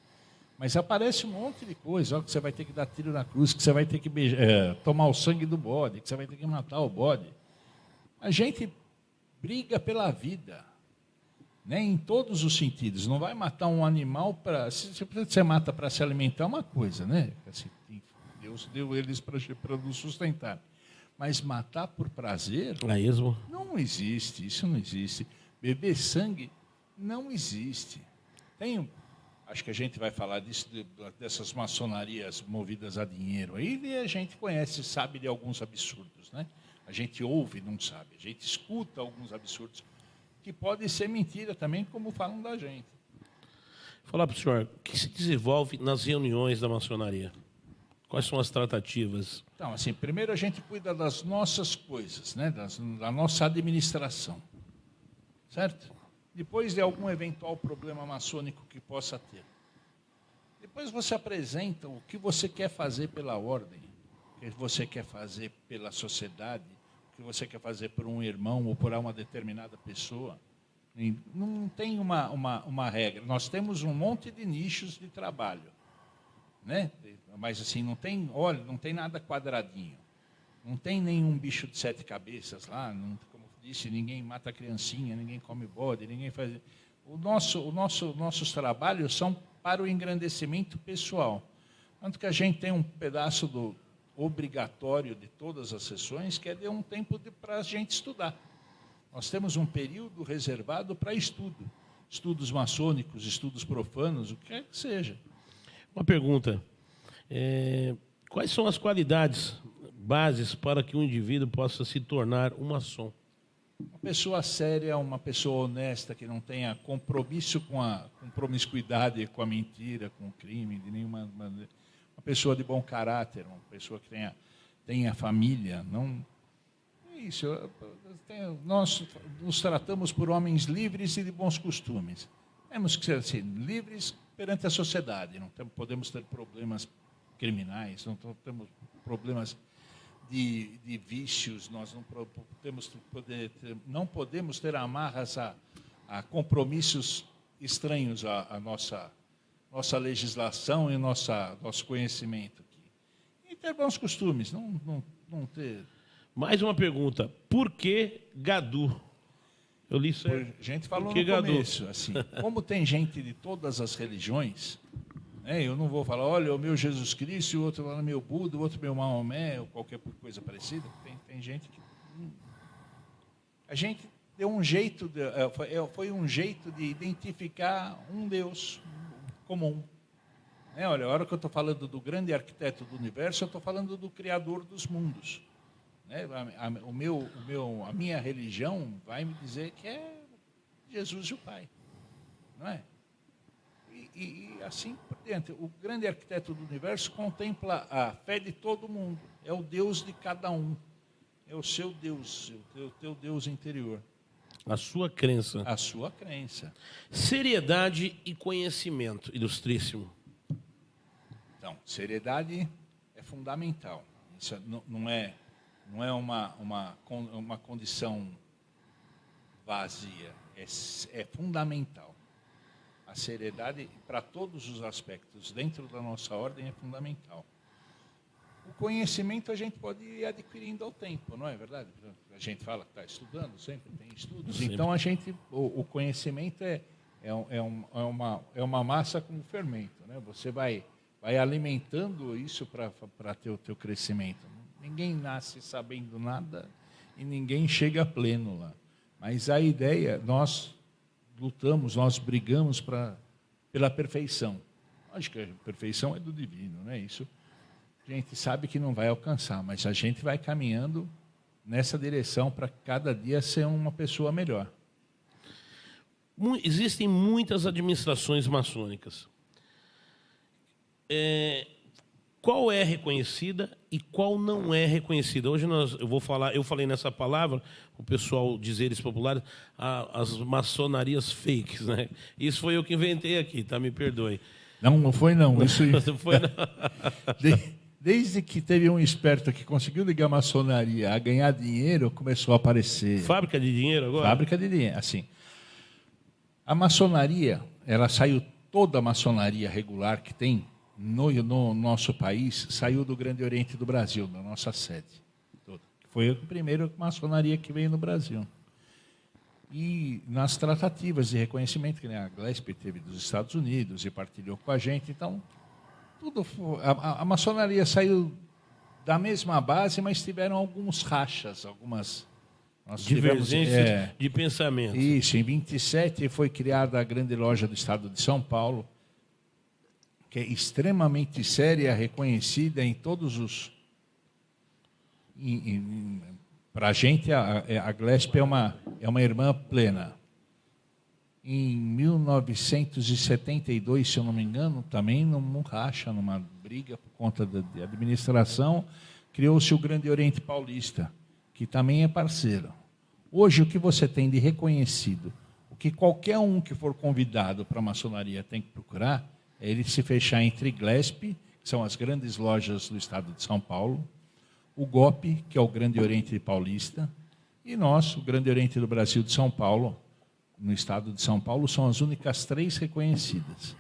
[SPEAKER 2] Mas aparece um monte de coisa, ó, que você vai ter que dar tiro na cruz, que você vai ter que tomar o sangue do bode, que você vai ter que matar o bode. A gente briga pela vida, né, em todos os sentidos. Não vai matar um animal para... Se você mata para se alimentar, é uma coisa, né? Assim, Deus deu eles para nos sustentar. Mas matar por prazer...
[SPEAKER 1] É isso?
[SPEAKER 2] Não existe, isso não existe. Beber sangue não existe. Acho que a gente vai falar disso, dessas maçonarias movidas a dinheiro. Aí a gente conhece, sabe de alguns absurdos, né? A gente ouve, não sabe. A gente escuta alguns absurdos que podem ser mentira também, como falam da gente.
[SPEAKER 1] Vou falar para o senhor, o que se desenvolve nas reuniões da maçonaria? Quais são as tratativas?
[SPEAKER 2] Então, assim, primeiro a gente cuida das nossas coisas, né? Da nossa administração, certo? Depois de algum eventual problema maçônico que possa ter. Depois você apresenta o que você quer fazer pela ordem, o que você quer fazer pela sociedade, o que você quer fazer por um irmão ou por uma determinada pessoa. Não tem uma regra. Nós temos um monte de nichos de trabalho, né? Mas assim, não tem nada quadradinho. Não tem nenhum bicho de 7 cabeças lá, disse, ninguém mata criancinha, ninguém come bode, ninguém faz... Nossos trabalhos são para o engrandecimento pessoal. Tanto que a gente tem um pedaço do obrigatório de todas as sessões, que é de um tempo para a gente estudar. Nós temos um período reservado para estudo. Estudos maçônicos, estudos profanos, o que quer que seja.
[SPEAKER 1] Uma pergunta. Quais são as qualidades, bases para que um indivíduo possa se tornar um maçom?
[SPEAKER 2] Uma pessoa séria, uma pessoa honesta, que não tenha compromisso com promiscuidade, com a mentira, com o crime, de nenhuma maneira. Uma pessoa de bom caráter, uma pessoa que tenha família. Não, é isso. Nós nos tratamos por homens livres e de bons costumes. Temos que ser assim, livres perante a sociedade. Não podemos ter problemas criminais, não temos problemas de vícios, nós não podemos ter amarras a compromissos estranhos à nossa legislação e nosso conhecimento aqui. E ter bons costumes, não ter...
[SPEAKER 1] Mais uma pergunta. Por que Gadu? Eu li isso.
[SPEAKER 2] A gente falou no começo, assim, como tem gente de todas as religiões... Eu não vou falar, olha, o meu Jesus Cristo, o outro fala meu Buda, o outro meu Maomé, ou qualquer coisa parecida. Tem gente que... A gente deu um jeito, foi um jeito de identificar um Deus comum. Olha, a hora que eu estou falando do grande arquiteto do universo, eu estou falando do Criador dos mundos. A minha religião vai me dizer que é Jesus e o Pai. Não é? E assim por diante. O grande arquiteto do universo contempla a fé de todo mundo. É o Deus de cada um. É o seu Deus, o teu Deus interior.
[SPEAKER 1] A sua crença.
[SPEAKER 2] A sua crença.
[SPEAKER 1] Seriedade e conhecimento, ilustríssimo.
[SPEAKER 2] Então, seriedade é fundamental. Isso não é uma condição vazia. É fundamental. seriedade para todos os aspectos dentro da nossa ordem é fundamental. O conhecimento a gente pode ir adquirindo ao tempo, não é verdade? A gente fala que está estudando, sempre tem estudos.
[SPEAKER 1] Sempre.
[SPEAKER 2] Então, o conhecimento é uma massa com fermento, né? Você vai alimentando isso para ter o teu crescimento. Ninguém nasce sabendo nada e ninguém chega pleno lá. Mas a ideia, nós lutamos, nós brigamos pela perfeição. Acho que a perfeição é do divino, né? Isso a gente sabe que não vai alcançar, mas a gente vai caminhando nessa direção para cada dia ser uma pessoa melhor.
[SPEAKER 1] Existem muitas administrações maçônicas. Qual é reconhecida e qual não é reconhecida? Hoje eu falei nessa palavra, o pessoal dizeres populares, as maçonarias fakes, né? Isso foi eu que inventei aqui, tá? Me perdoe.
[SPEAKER 2] Não foi não. Isso
[SPEAKER 1] Não foi não.
[SPEAKER 2] Desde que teve um esperto que conseguiu ligar a maçonaria a ganhar dinheiro, começou a aparecer.
[SPEAKER 1] Fábrica de dinheiro agora?
[SPEAKER 2] Fábrica de dinheiro, assim. A maçonaria, ela saiu, toda a maçonaria regular que tem no nosso país, saiu do Grande Oriente do Brasil, da nossa sede. Foi a primeira maçonaria que veio no Brasil. E nas tratativas de reconhecimento, que a Glesp teve dos Estados Unidos e partilhou com a gente, então, a maçonaria saiu da mesma base, mas tiveram alguns rachas, algumas
[SPEAKER 1] divergências de pensamento.
[SPEAKER 2] Isso, em 27 foi criada a Grande Loja do Estado de São Paulo, que é extremamente séria, reconhecida em todos os... Para a gente, a Glesp é uma irmã plena. Em 1972, se eu não me engano, também num racha, numa briga por conta de administração, criou-se o Grande Oriente Paulista, que também é parceiro. Hoje, o que você tem de reconhecido, o que qualquer um que for convidado para a maçonaria tem que procurar, é ele se fechar entre Glesp, que são as grandes lojas do estado de São Paulo, o GOP, que é o Grande Oriente Paulista, e nós, o Grande Oriente do Brasil de São Paulo, no estado de São Paulo, são as únicas 3 reconhecidas.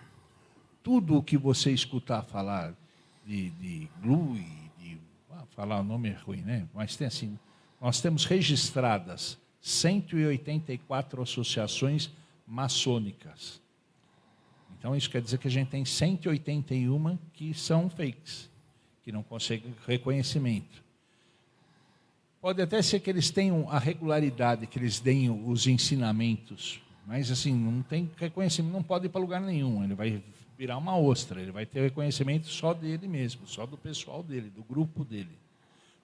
[SPEAKER 2] Tudo o que você escutar falar de GLU, falar o nome é ruim, né? Mas tem assim, nós temos registradas 184 associações maçônicas. Então, isso quer dizer que a gente tem 181 que são fakes, que não conseguem reconhecimento. Pode até ser que eles tenham a regularidade, que eles deem os ensinamentos, mas assim, não tem reconhecimento, não pode ir para lugar nenhum, ele vai virar uma ostra, ele vai ter reconhecimento só dele mesmo, só do pessoal dele, do grupo dele.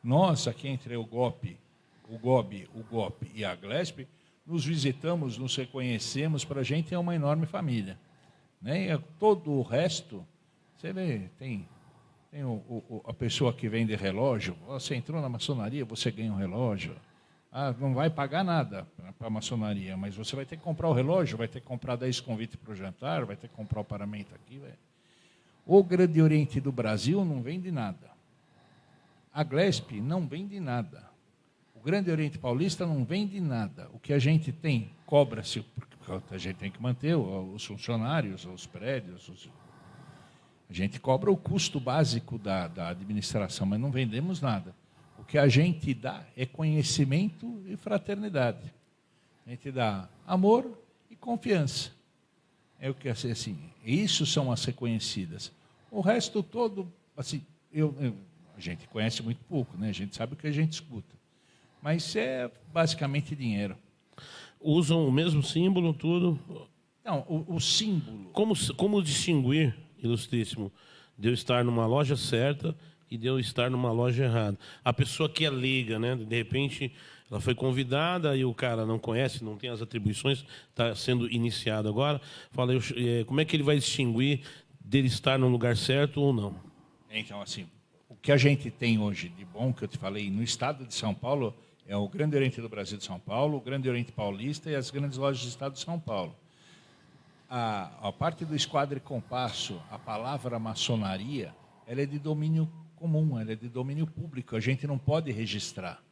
[SPEAKER 2] Nós, aqui entre o GOP e a Glesp, nos visitamos, nos reconhecemos, para a gente é uma enorme família. Né? E todo o resto, você vê, tem a pessoa que vende relógio, você entrou na maçonaria, você ganha um relógio. Não vai pagar nada para a maçonaria, mas você vai ter que comprar o relógio, vai ter que comprar 10 convites para o jantar, vai ter que comprar o paramento aqui. O Grande Oriente do Brasil não vende nada. A Glesp não vende nada. O Grande Oriente Paulista não vende nada. O que a gente tem, cobra-se, porque a gente tem que manter os funcionários, os prédios, a gente cobra o custo básico da administração, mas não vendemos nada. O que a gente dá é conhecimento e fraternidade. A gente dá amor e confiança. É o que assim, isso são as reconhecidas. O resto todo, assim, a gente conhece muito pouco, né? A gente sabe o que a gente escuta. Mas é basicamente dinheiro.
[SPEAKER 1] Usam o mesmo símbolo, tudo?
[SPEAKER 2] Não, o símbolo...
[SPEAKER 1] Como distinguir, ilustríssimo, de eu estar numa loja certa e de eu estar numa loja errada? A pessoa que é leiga, né? De repente, ela foi convidada e o cara não conhece, não tem as atribuições, está sendo iniciado agora. Fala, como é que ele vai distinguir dele estar no lugar certo ou não?
[SPEAKER 2] Então, assim, o que a gente tem hoje de bom, que eu te falei, no estado de São Paulo, é o Grande Oriente do Brasil de São Paulo, o Grande Oriente Paulista e as grandes lojas do estado de São Paulo. A parte do Esquadro e Compasso, a palavra maçonaria, ela é de domínio comum, ela é de domínio público, a gente não pode registrar.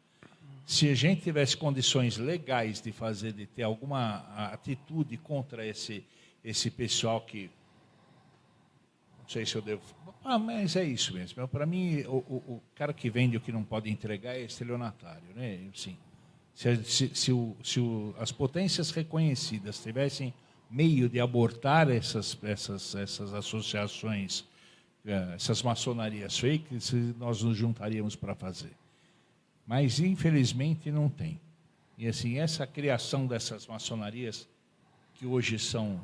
[SPEAKER 2] se a gente tivesse condições legais de ter alguma atitude contra esse pessoal que... Não sei se eu devo... mas é isso mesmo. Para mim, o cara que vende o que não pode entregar é estelionatário, né? Assim, se as potências reconhecidas tivessem meio de abortar essas associações, essas maçonarias fakes, nós nos juntaríamos para fazer. Mas, infelizmente, não tem. E, assim, essa criação dessas maçonarias, que hoje são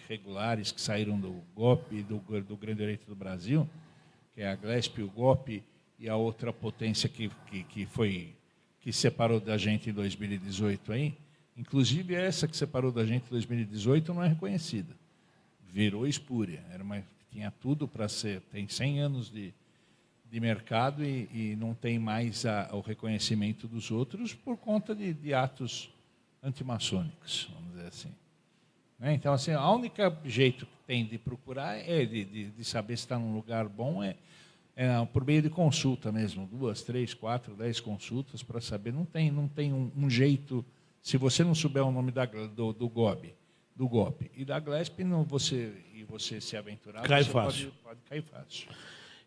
[SPEAKER 2] regulares, que saíram do GOP, do Grande Oriente do Brasil, que é a GLESP, o GOP e a outra potência que separou da gente em 2018 aí, inclusive essa que separou da gente em 2018 não é reconhecida. Virou espúria. Tinha tudo para ser, tem 100 anos de mercado e não tem mais o reconhecimento dos outros por conta de atos antimaçônicos, vamos dizer assim. Então, assim, a única jeito que tem de procurar de saber se está num lugar bom é por meio de consulta mesmo, 2, 3, 4, 10 consultas para saber. Não tem um jeito. Se você não souber o nome do GOP e da GLESP, você se aventurar,
[SPEAKER 1] cai
[SPEAKER 2] você
[SPEAKER 1] fácil.
[SPEAKER 2] Pode cair fácil.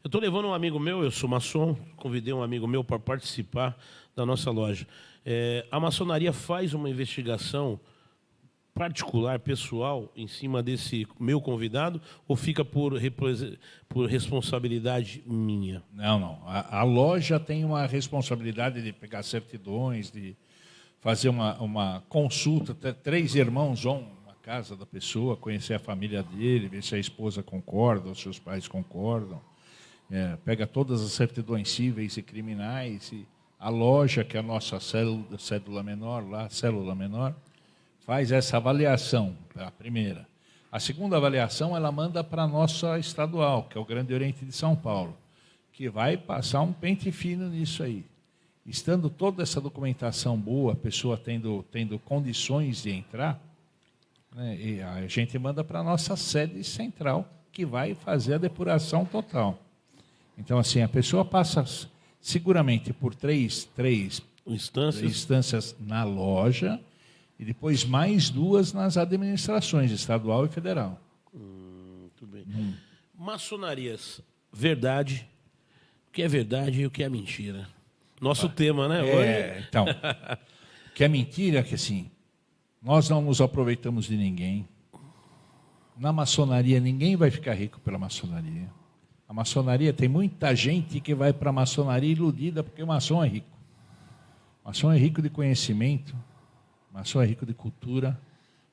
[SPEAKER 1] Eu estou levando um amigo meu, eu sou maçom, convidei um amigo meu para participar da nossa loja. A maçonaria faz uma investigação particular, pessoal, em cima desse meu convidado, ou fica por responsabilidade minha?
[SPEAKER 2] Não. A loja tem uma responsabilidade de pegar certidões, de fazer uma consulta. 3 irmãos vão na casa da pessoa, conhecer a família dele, ver se a esposa concorda, os seus pais concordam. Pega todas as certidões cíveis e criminais. E a loja, que é a nossa célula menor, faz essa avaliação, a primeira. A segunda avaliação, ela manda para a nossa estadual, que é o Grande Oriente de São Paulo, que vai passar um pente fino nisso aí. Estando toda essa documentação boa, a pessoa tendo condições de entrar, né, e a gente manda para a nossa sede central, que vai fazer a depuração total. Então, assim, a pessoa passa seguramente por três instâncias na loja, e depois mais 2 nas administrações, estadual e federal.
[SPEAKER 1] Muito bem. Maçonarias, verdade, o que é verdade e o que é mentira. Nosso tema, né?
[SPEAKER 2] Então, o que é mentira é que, assim, nós não nos aproveitamos de ninguém. Na maçonaria, ninguém vai ficar rico pela maçonaria. A maçonaria, tem muita gente que vai para a maçonaria iludida porque o maçom é rico. O maçom é rico de conhecimento, maçom é rico de cultura,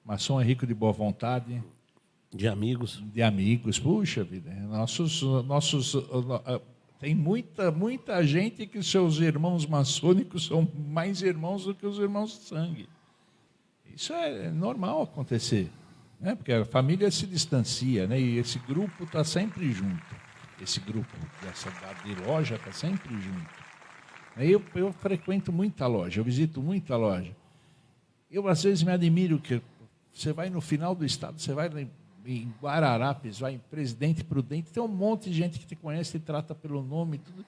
[SPEAKER 2] maçom é rico de boa vontade.
[SPEAKER 1] De amigos.
[SPEAKER 2] Puxa vida. Tem muita gente que seus irmãos maçônicos são mais irmãos do que os irmãos de sangue. Isso é normal acontecer, né? Porque a família se distancia, né? E esse grupo está sempre junto. Esse grupo de loja está sempre junto. Eu frequento muita loja, eu visito muita loja. Eu, às vezes, me admiro que você vai no final do estado, você vai em Guararapes, vai em Presidente Prudente, tem um monte de gente que te conhece, te trata pelo nome tudo,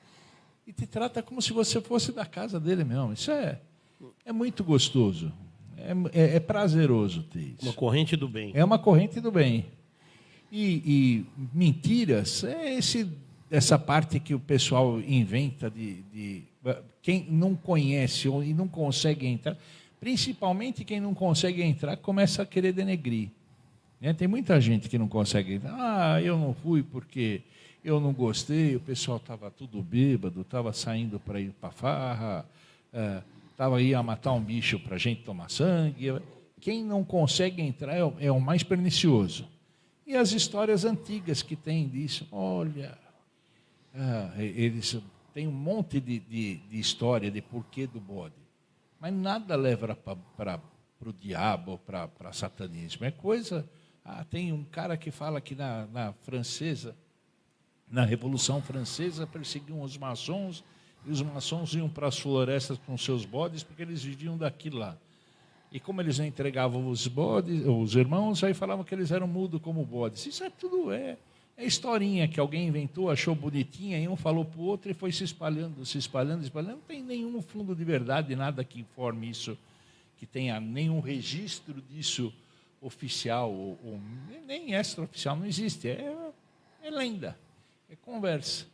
[SPEAKER 2] e te trata como se você fosse da casa dele mesmo. Isso é muito gostoso, é prazeroso ter isso.
[SPEAKER 1] Uma corrente do bem.
[SPEAKER 2] É uma corrente do bem. E mentiras, essa parte que o pessoal inventa de quem não conhece e não consegue entrar, principalmente quem não consegue entrar, começa a querer denegrir. Tem muita gente que não consegue entrar. Eu não fui porque eu não gostei, o pessoal estava tudo bêbado, estava saindo para ir para farra, estava aí a matar um bicho para a gente tomar sangue. Quem não consegue entrar é o mais pernicioso. E as histórias antigas que tem disso, olha, eles têm um monte de história de porquê do bode. Mas nada leva para o diabo, para satanismo. É coisa... tem um cara que fala que na Revolução Francesa, perseguiam os maçons, e os maçons iam para as florestas com seus bodes, porque eles viviam daquilo lá. E como eles não entregavam os bodes, os irmãos, aí falavam que eles eram mudos como bodes. Isso tudo é É historinha que alguém inventou, achou bonitinha, e um falou para o outro e foi se espalhando, se espalhando, espalhando. Não tem nenhum fundo de verdade, nada que informe isso, que tenha nenhum registro disso oficial, ou nem extraoficial, não existe. É lenda, é conversa.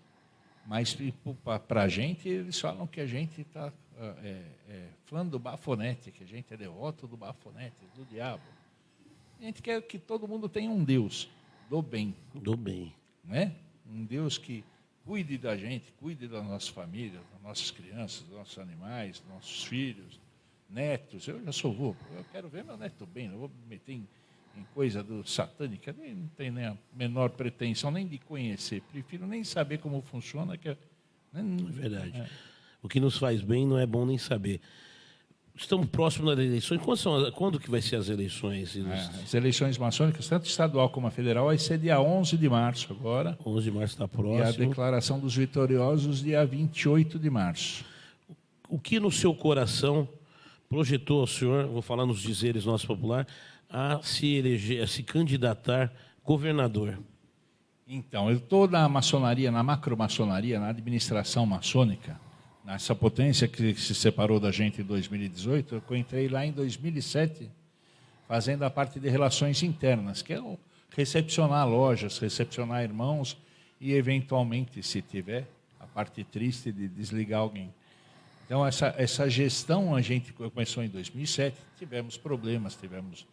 [SPEAKER 2] Mas para a gente, eles falam que a gente está fã do bafonete, que a gente é devoto do bafonete, do diabo. A gente quer que todo mundo tenha um Deus do bem.
[SPEAKER 1] Do bem.
[SPEAKER 2] Né? Um Deus que cuide da gente, cuide da nossa família, das nossas crianças, dos nossos animais, dos nossos filhos, netos. Eu já sou vô, eu quero ver meu neto bem, não vou me meter em coisa do satânica, não tenho nem a menor pretensão nem de conhecer, prefiro nem saber como funciona. É
[SPEAKER 1] verdade. O que nos faz bem não é bom nem saber. Estamos próximos das eleições. Quando que vai ser as eleições?
[SPEAKER 2] As eleições maçônicas, tanto estadual como a federal, vai ser dia 11 de março agora.
[SPEAKER 1] 11 de março está próximo.
[SPEAKER 2] E a declaração dos vitoriosos, dia 28 de março.
[SPEAKER 1] O que no seu coração projetou ao senhor, vou falar nos dizeres nosso popular, a se eleger, a se candidatar governador?
[SPEAKER 2] Então, eu estou na maçonaria, na macromaçonaria, na administração maçônica, nessa potência que se separou da gente em 2018. Eu entrei lá em 2007, fazendo a parte de relações internas, que é recepcionar lojas, recepcionar irmãos e, eventualmente, se tiver, a parte triste de desligar alguém. Então, essa gestão a gente começou em 2007, tivemos problemas, tivemos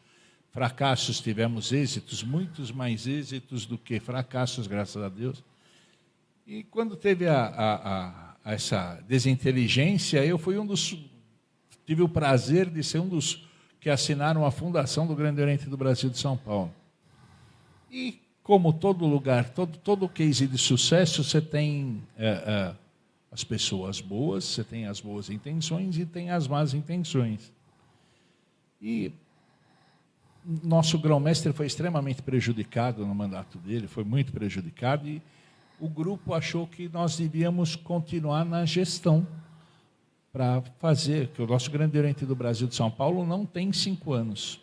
[SPEAKER 2] fracassos, tivemos êxitos, muitos mais êxitos do que fracassos, graças a Deus. E quando teve essa desinteligência, eu fui tive o prazer de ser um dos que assinaram a fundação do Grande Oriente do Brasil de São Paulo. E como todo lugar, todo case de sucesso, você tem as pessoas boas, você tem as boas intenções e tem as más intenções. E nosso grão-mestre foi extremamente prejudicado no mandato dele, foi muito prejudicado, e o grupo achou que nós devíamos continuar na gestão para fazer, que o nosso Grande Oriente do Brasil de São Paulo não tem 5 anos.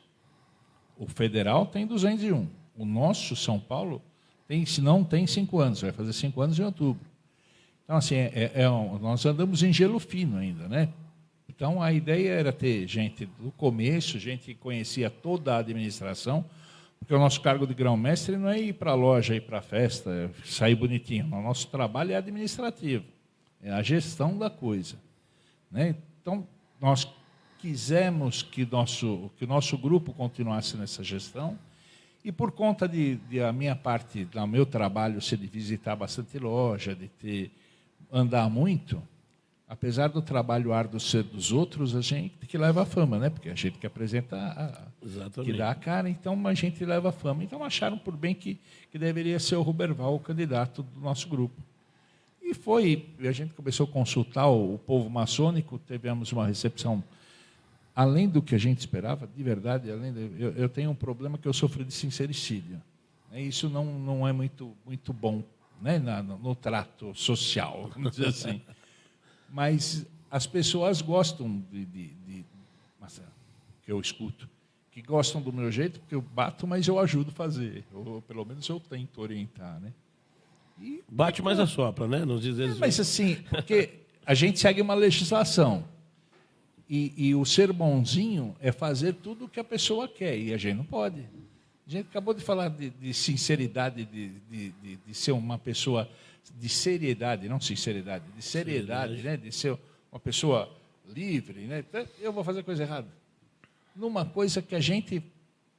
[SPEAKER 2] O federal tem 201. O nosso São Paulo não tem 5 anos, vai fazer 5 anos em outubro. Então, assim, nós andamos em gelo fino ainda, né? Então, a ideia era ter gente do começo, gente que conhecia toda a administração, porque o nosso cargo de grão-mestre não é ir para a loja, ir para a festa, sair bonitinho. O nosso trabalho é administrativo, é a gestão da coisa. Né? Então, nós quisemos que o nosso grupo continuasse nessa gestão, e por conta de a minha parte, do meu trabalho, ser de visitar bastante loja, de andar muito, apesar do trabalho árduo ser dos outros, a gente que leva a fama, né? Porque a gente que apresenta, que dá a cara, então a gente leva a fama. Então acharam por bem que deveria ser o Ruberval o candidato do nosso grupo. E a gente começou a consultar o povo maçônico, tivemos uma recepção além do que a gente esperava, de verdade. Eu tenho um problema que eu sofro de sincericídio. Isso não é muito bom, né? No trato social, vamos dizer assim. Mas as pessoas gostam que eu escuto, que gostam do meu jeito, porque eu bato, mas eu ajudo a fazer. Ou pelo menos eu tento orientar, né? E
[SPEAKER 1] bate mais assopra, né? Nos dizeres.
[SPEAKER 2] Mas assim, porque a gente segue uma legislação. E o ser bonzinho é fazer tudo o que a pessoa quer, e a gente não pode. A gente acabou de falar de sinceridade, de ser uma pessoa de seriedade, não sinceridade, de seriedade, né? De ser uma pessoa livre, né? Eu vou fazer coisa errada. Numa coisa que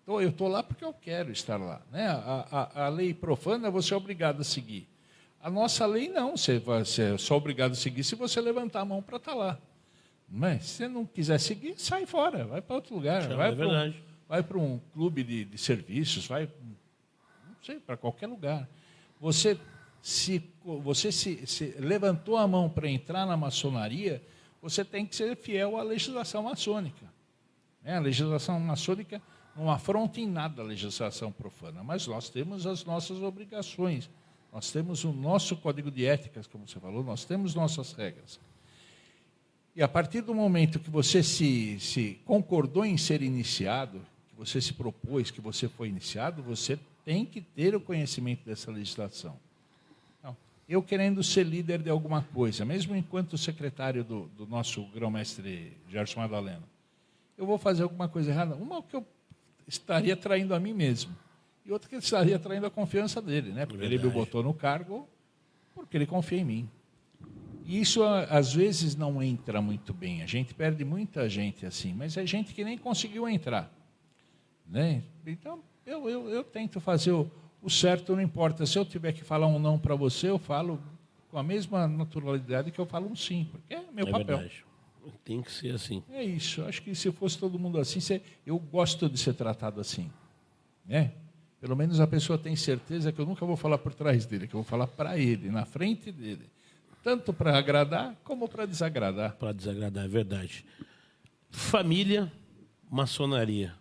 [SPEAKER 2] eu estou lá porque eu quero estar lá. Né? A lei profana você é obrigado a seguir. A nossa lei não, você é só obrigado a seguir se você levantar a mão para estar lá. Mas se você não quiser seguir, sai fora, vai para outro lugar. Vai para um clube de serviços, vai, não sei, para qualquer lugar. Você se levantou a mão para entrar na maçonaria, você tem que ser fiel à legislação maçônica. A legislação maçônica não afronta em nada a legislação profana, mas nós temos as nossas obrigações, nós temos o nosso código de éticas, como você falou, nós temos nossas regras. E a partir do momento que você se concordou em ser iniciado, que você se propôs, que você foi iniciado, você tem que ter o conhecimento dessa legislação. Então, eu querendo ser líder de alguma coisa, mesmo enquanto secretário do nosso grão-mestre Gerson Madalena, eu vou fazer alguma coisa errada. Uma que eu estaria traindo a mim mesmo, e outra que eu estaria traindo a confiança dele, né? Porque ele me botou no cargo porque ele confia em mim. E isso, às vezes, não entra muito bem. A gente perde muita gente assim, mas é gente que nem conseguiu entrar. Né? Então, eu tento fazer o certo, não importa. Se eu tiver que falar um não para você, eu falo com a mesma naturalidade que eu falo um sim, porque é meu papel.
[SPEAKER 1] Verdade. Tem que ser assim.
[SPEAKER 2] É isso. Acho que se fosse todo mundo assim, eu gosto de ser tratado assim. Né? Pelo menos a pessoa tem certeza que eu nunca vou falar por trás dele, que eu vou falar para ele, na frente dele. Tanto para agradar como para desagradar.
[SPEAKER 1] Para desagradar, é verdade. Família, maçonaria.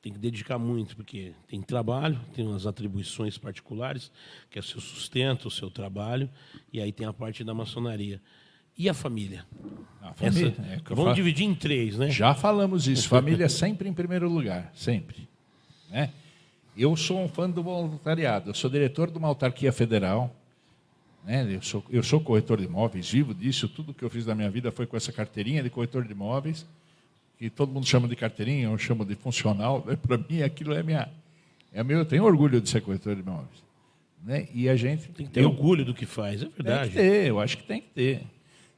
[SPEAKER 1] Tem que dedicar muito, porque tem trabalho, tem umas atribuições particulares, que é o seu sustento, o seu trabalho, e aí tem a parte da maçonaria. E a família?
[SPEAKER 2] A família
[SPEAKER 1] vamos dividir em 3, né?
[SPEAKER 2] Já falamos isso. Família sempre em primeiro lugar, sempre. Né? Eu sou um fã do voluntariado. Eu sou diretor de uma autarquia federal. Né? Eu sou corretor de imóveis, vivo disso. Tudo que eu fiz na minha vida foi com essa carteirinha de corretor de imóveis, que todo mundo chama de carteirinha, eu chamo de funcional. Né? Para mim, aquilo é meu. Eu tenho orgulho de ser corretor de imóveis. Né? E a gente
[SPEAKER 1] tem que ter orgulho do que faz, é verdade.
[SPEAKER 2] Tem que ter, eu acho que tem que ter.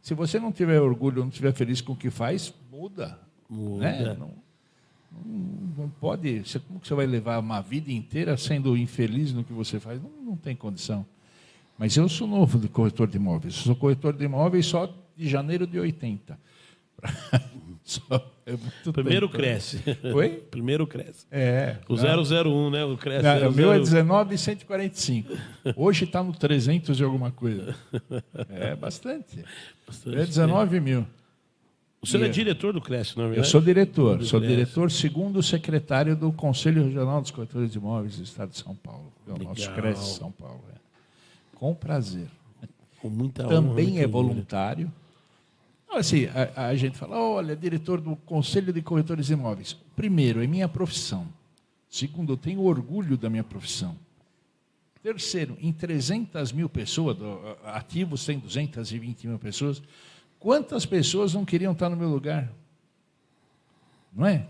[SPEAKER 2] Se você não tiver orgulho, não estiver feliz com o que faz, muda. Né? Não pode. Como que você vai levar uma vida inteira sendo infeliz no que você faz? Não tem condição. Mas eu sou novo de corretor de imóveis. Eu sou corretor de imóveis só de janeiro de 80.
[SPEAKER 1] Primeiro
[SPEAKER 2] tempo.
[SPEAKER 1] Cresce.
[SPEAKER 2] Oi?
[SPEAKER 1] Primeiro Cresce.
[SPEAKER 2] O
[SPEAKER 1] 001, né? O Cresce.
[SPEAKER 2] O meu é 19,145. Hoje está no 300 e alguma coisa. É bastante. É 19 mil.
[SPEAKER 1] O senhor é diretor do Cresce, não é verdade?
[SPEAKER 2] Eu sou diretor. Sou diretor segundo secretário do Conselho Regional dos Corretores de Imóveis do Estado de São Paulo. É o nosso Cresce São Paulo. Com prazer.
[SPEAKER 1] Com muita honra.
[SPEAKER 2] Também é voluntário. Assim, a gente fala, olha, diretor do Conselho de Corretores de Imóveis. Primeiro, é minha profissão. Segundo, eu tenho orgulho da minha profissão. Terceiro, em 300 mil pessoas, ativos tem 220 mil pessoas, quantas pessoas não queriam estar no meu lugar? Não é?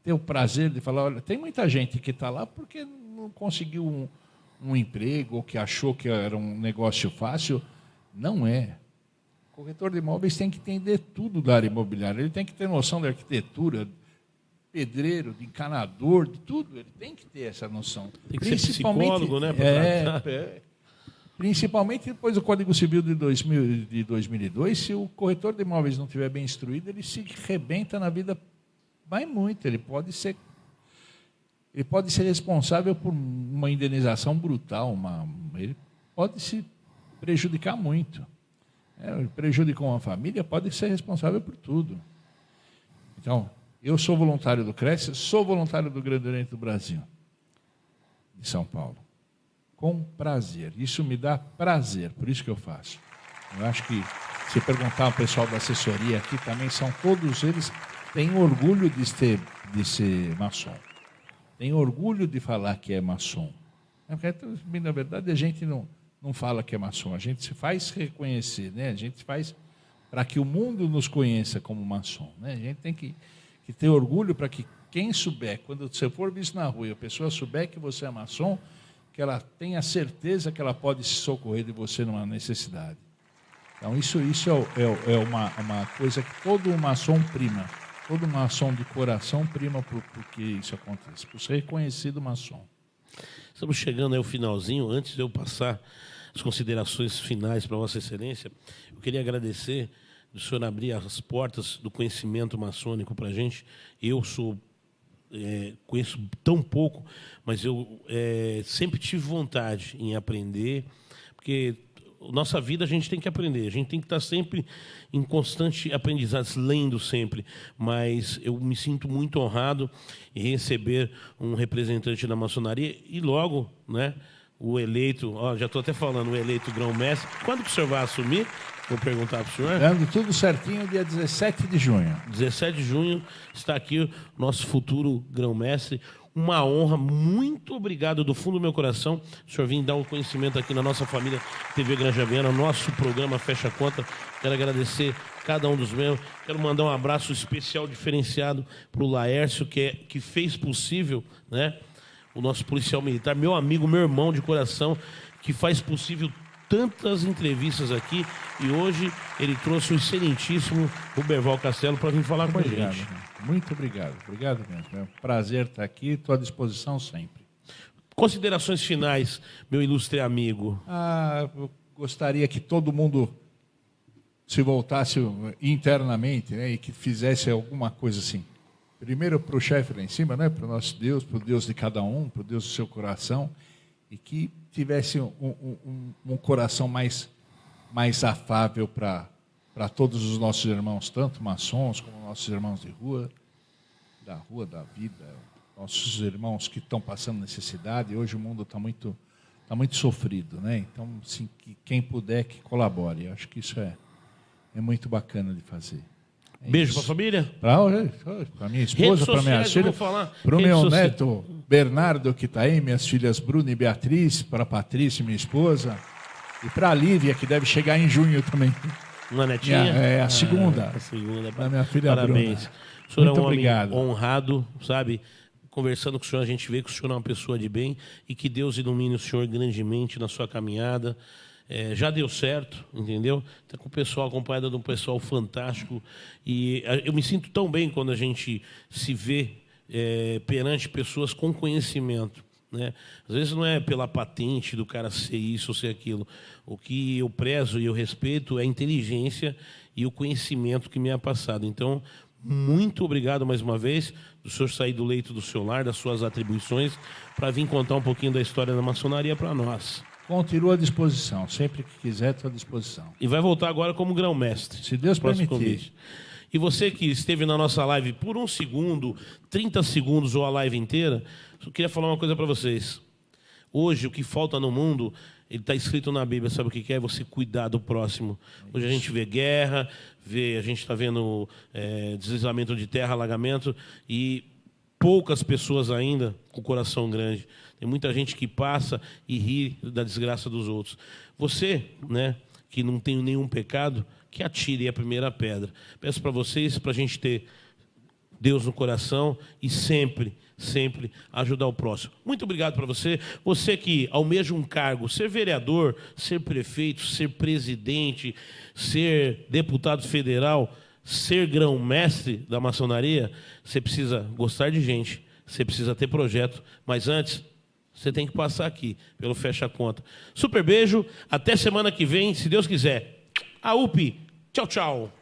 [SPEAKER 2] Ter o prazer de falar, olha, tem muita gente que está lá porque não conseguiu um emprego, ou que achou que era um negócio fácil. Não é. O corretor de imóveis tem que entender tudo da área imobiliária. Ele tem que ter noção de arquitetura, pedreiro, de encanador, de tudo. Ele tem que ter essa noção.
[SPEAKER 1] Tem que ser psicólogo, né?
[SPEAKER 2] Principalmente depois do Código Civil de 2002, se o corretor de imóveis não estiver bem instruído, ele se rebenta na vida, vai muito. Ele pode ser responsável por uma indenização brutal, ele pode se prejudicar muito. Prejudicou uma família, pode ser responsável por tudo. Então, eu sou voluntário do Cresce, sou voluntário do Grande Oriente do Brasil, de São Paulo. Com prazer. Isso me dá prazer, por isso que eu faço. Eu acho que, se perguntar ao pessoal da assessoria aqui, também todos eles têm orgulho de ser maçom. Tem orgulho de falar que é maçom. Porque, na verdade, a gente não fala que é maçom, a gente se faz reconhecer, né? A gente faz para que o mundo nos conheça como maçom. Né? A gente tem que ter orgulho para que quem souber, quando você for visto na rua e a pessoa souber que você é maçom, que ela tenha certeza que ela pode se socorrer de você numa necessidade. Então, isso é uma coisa que todo maçom prima. Todo maçom de coração prima porque isso acontece, por ser reconhecido maçom.
[SPEAKER 1] Estamos chegando aí ao finalzinho. Antes de eu passar as considerações finais para Vossa Excelência, eu queria agradecer do senhor abrir as portas do conhecimento maçônico para a gente. Eu conheço tão pouco, mas eu sempre tive vontade em aprender, porque nossa vida a gente tem que aprender, a gente tem que estar sempre em constante aprendizado, lendo sempre, mas eu me sinto muito honrado em receber um representante da maçonaria e logo, né, o eleito, já estou até falando, o eleito grão-mestre. Quando que o senhor vai assumir? Vou perguntar para o senhor.
[SPEAKER 2] Dando tudo certinho, dia 17 de junho.
[SPEAKER 1] 17 de junho está aqui o nosso futuro grão-mestre. Uma honra, muito obrigado do fundo do meu coração. O senhor vir dar um conhecimento aqui na nossa família TV Granja Viana, nosso programa Fecha a Conta. Quero agradecer cada um dos membros. Quero mandar um abraço especial, diferenciado para o Laércio, que fez possível, né? O nosso policial militar, meu amigo, meu irmão de coração, que faz possível tantas entrevistas aqui. E hoje ele trouxe o excelentíssimo Ruberval Castelo para vir falar com a gente.
[SPEAKER 2] Muito obrigado. Obrigado mesmo. É um prazer estar aqui. Estou à disposição sempre.
[SPEAKER 1] Considerações finais, meu ilustre amigo.
[SPEAKER 2] Eu gostaria que todo mundo se voltasse internamente, né, e que fizesse alguma coisa assim. Primeiro para o chefe lá em cima, né, para o nosso Deus, para o Deus de cada um, para o Deus do seu coração, e que tivesse um coração mais afável para todos os nossos irmãos, tanto maçons como nossos irmãos de rua, da vida, nossos irmãos que estão passando necessidade. Hoje o mundo está muito sofrido, né? Então, assim, que quem puder que colabore. Eu acho que isso é muito bacana de fazer.
[SPEAKER 1] Beijo para a família.
[SPEAKER 2] Para minha esposa, para minha filha, para o meu neto Bernardo, que está aí, minhas filhas Bruna e Beatriz, para a Patrícia, minha esposa, e para a Lívia, que deve chegar em junho também.
[SPEAKER 1] Uma netinha?
[SPEAKER 2] É a segunda.
[SPEAKER 1] A segunda.
[SPEAKER 2] Da minha filha
[SPEAKER 1] Parabéns.
[SPEAKER 2] Bruna.
[SPEAKER 1] O senhor
[SPEAKER 2] Muito
[SPEAKER 1] é um
[SPEAKER 2] obrigado.
[SPEAKER 1] Homem honrado, sabe? Conversando com o senhor, a gente vê que o senhor é uma pessoa de bem e que Deus ilumine o senhor grandemente na sua caminhada. Já deu certo, entendeu? Está com o pessoal, acompanhado de um pessoal fantástico. E eu me sinto tão bem quando a gente se vê perante pessoas com conhecimento, né? Às vezes não é pela patente do cara ser isso ou ser aquilo. O que eu prezo e eu respeito é a inteligência e o conhecimento que me é passado. Então, muito obrigado mais uma vez do senhor sair do leito do seu lar, das suas atribuições, para vir contar um pouquinho da história da maçonaria para nós.
[SPEAKER 2] Continuo à disposição. Sempre que quiser, estou à disposição.
[SPEAKER 1] E vai voltar agora como grão-mestre.
[SPEAKER 2] Se Deus permitir.
[SPEAKER 1] Convite. E você que esteve na nossa live por 1 segundo, 30 segundos ou a live inteira, eu queria falar uma coisa para vocês. Hoje, o que falta no mundo, ele está escrito na Bíblia, sabe o que é? Você cuidar do próximo. Hoje a gente vê guerra, a gente está vendo deslizamento de terra, alagamento, e poucas pessoas ainda com o coração grande. Tem muita gente que passa e ri da desgraça dos outros. Você, né, que não tem nenhum pecado, que atire a primeira pedra. Peço para vocês, para a gente ter Deus no coração e sempre ajudar o próximo. Muito obrigado para você. Você que almeja um cargo, ser vereador, ser prefeito, ser presidente, ser deputado federal, ser grão-mestre da maçonaria, você precisa gostar de gente, você precisa ter projeto, mas antes você tem que passar aqui pelo Fecha a Conta. Super beijo, até semana que vem, se Deus quiser. AUP, tchau, tchau.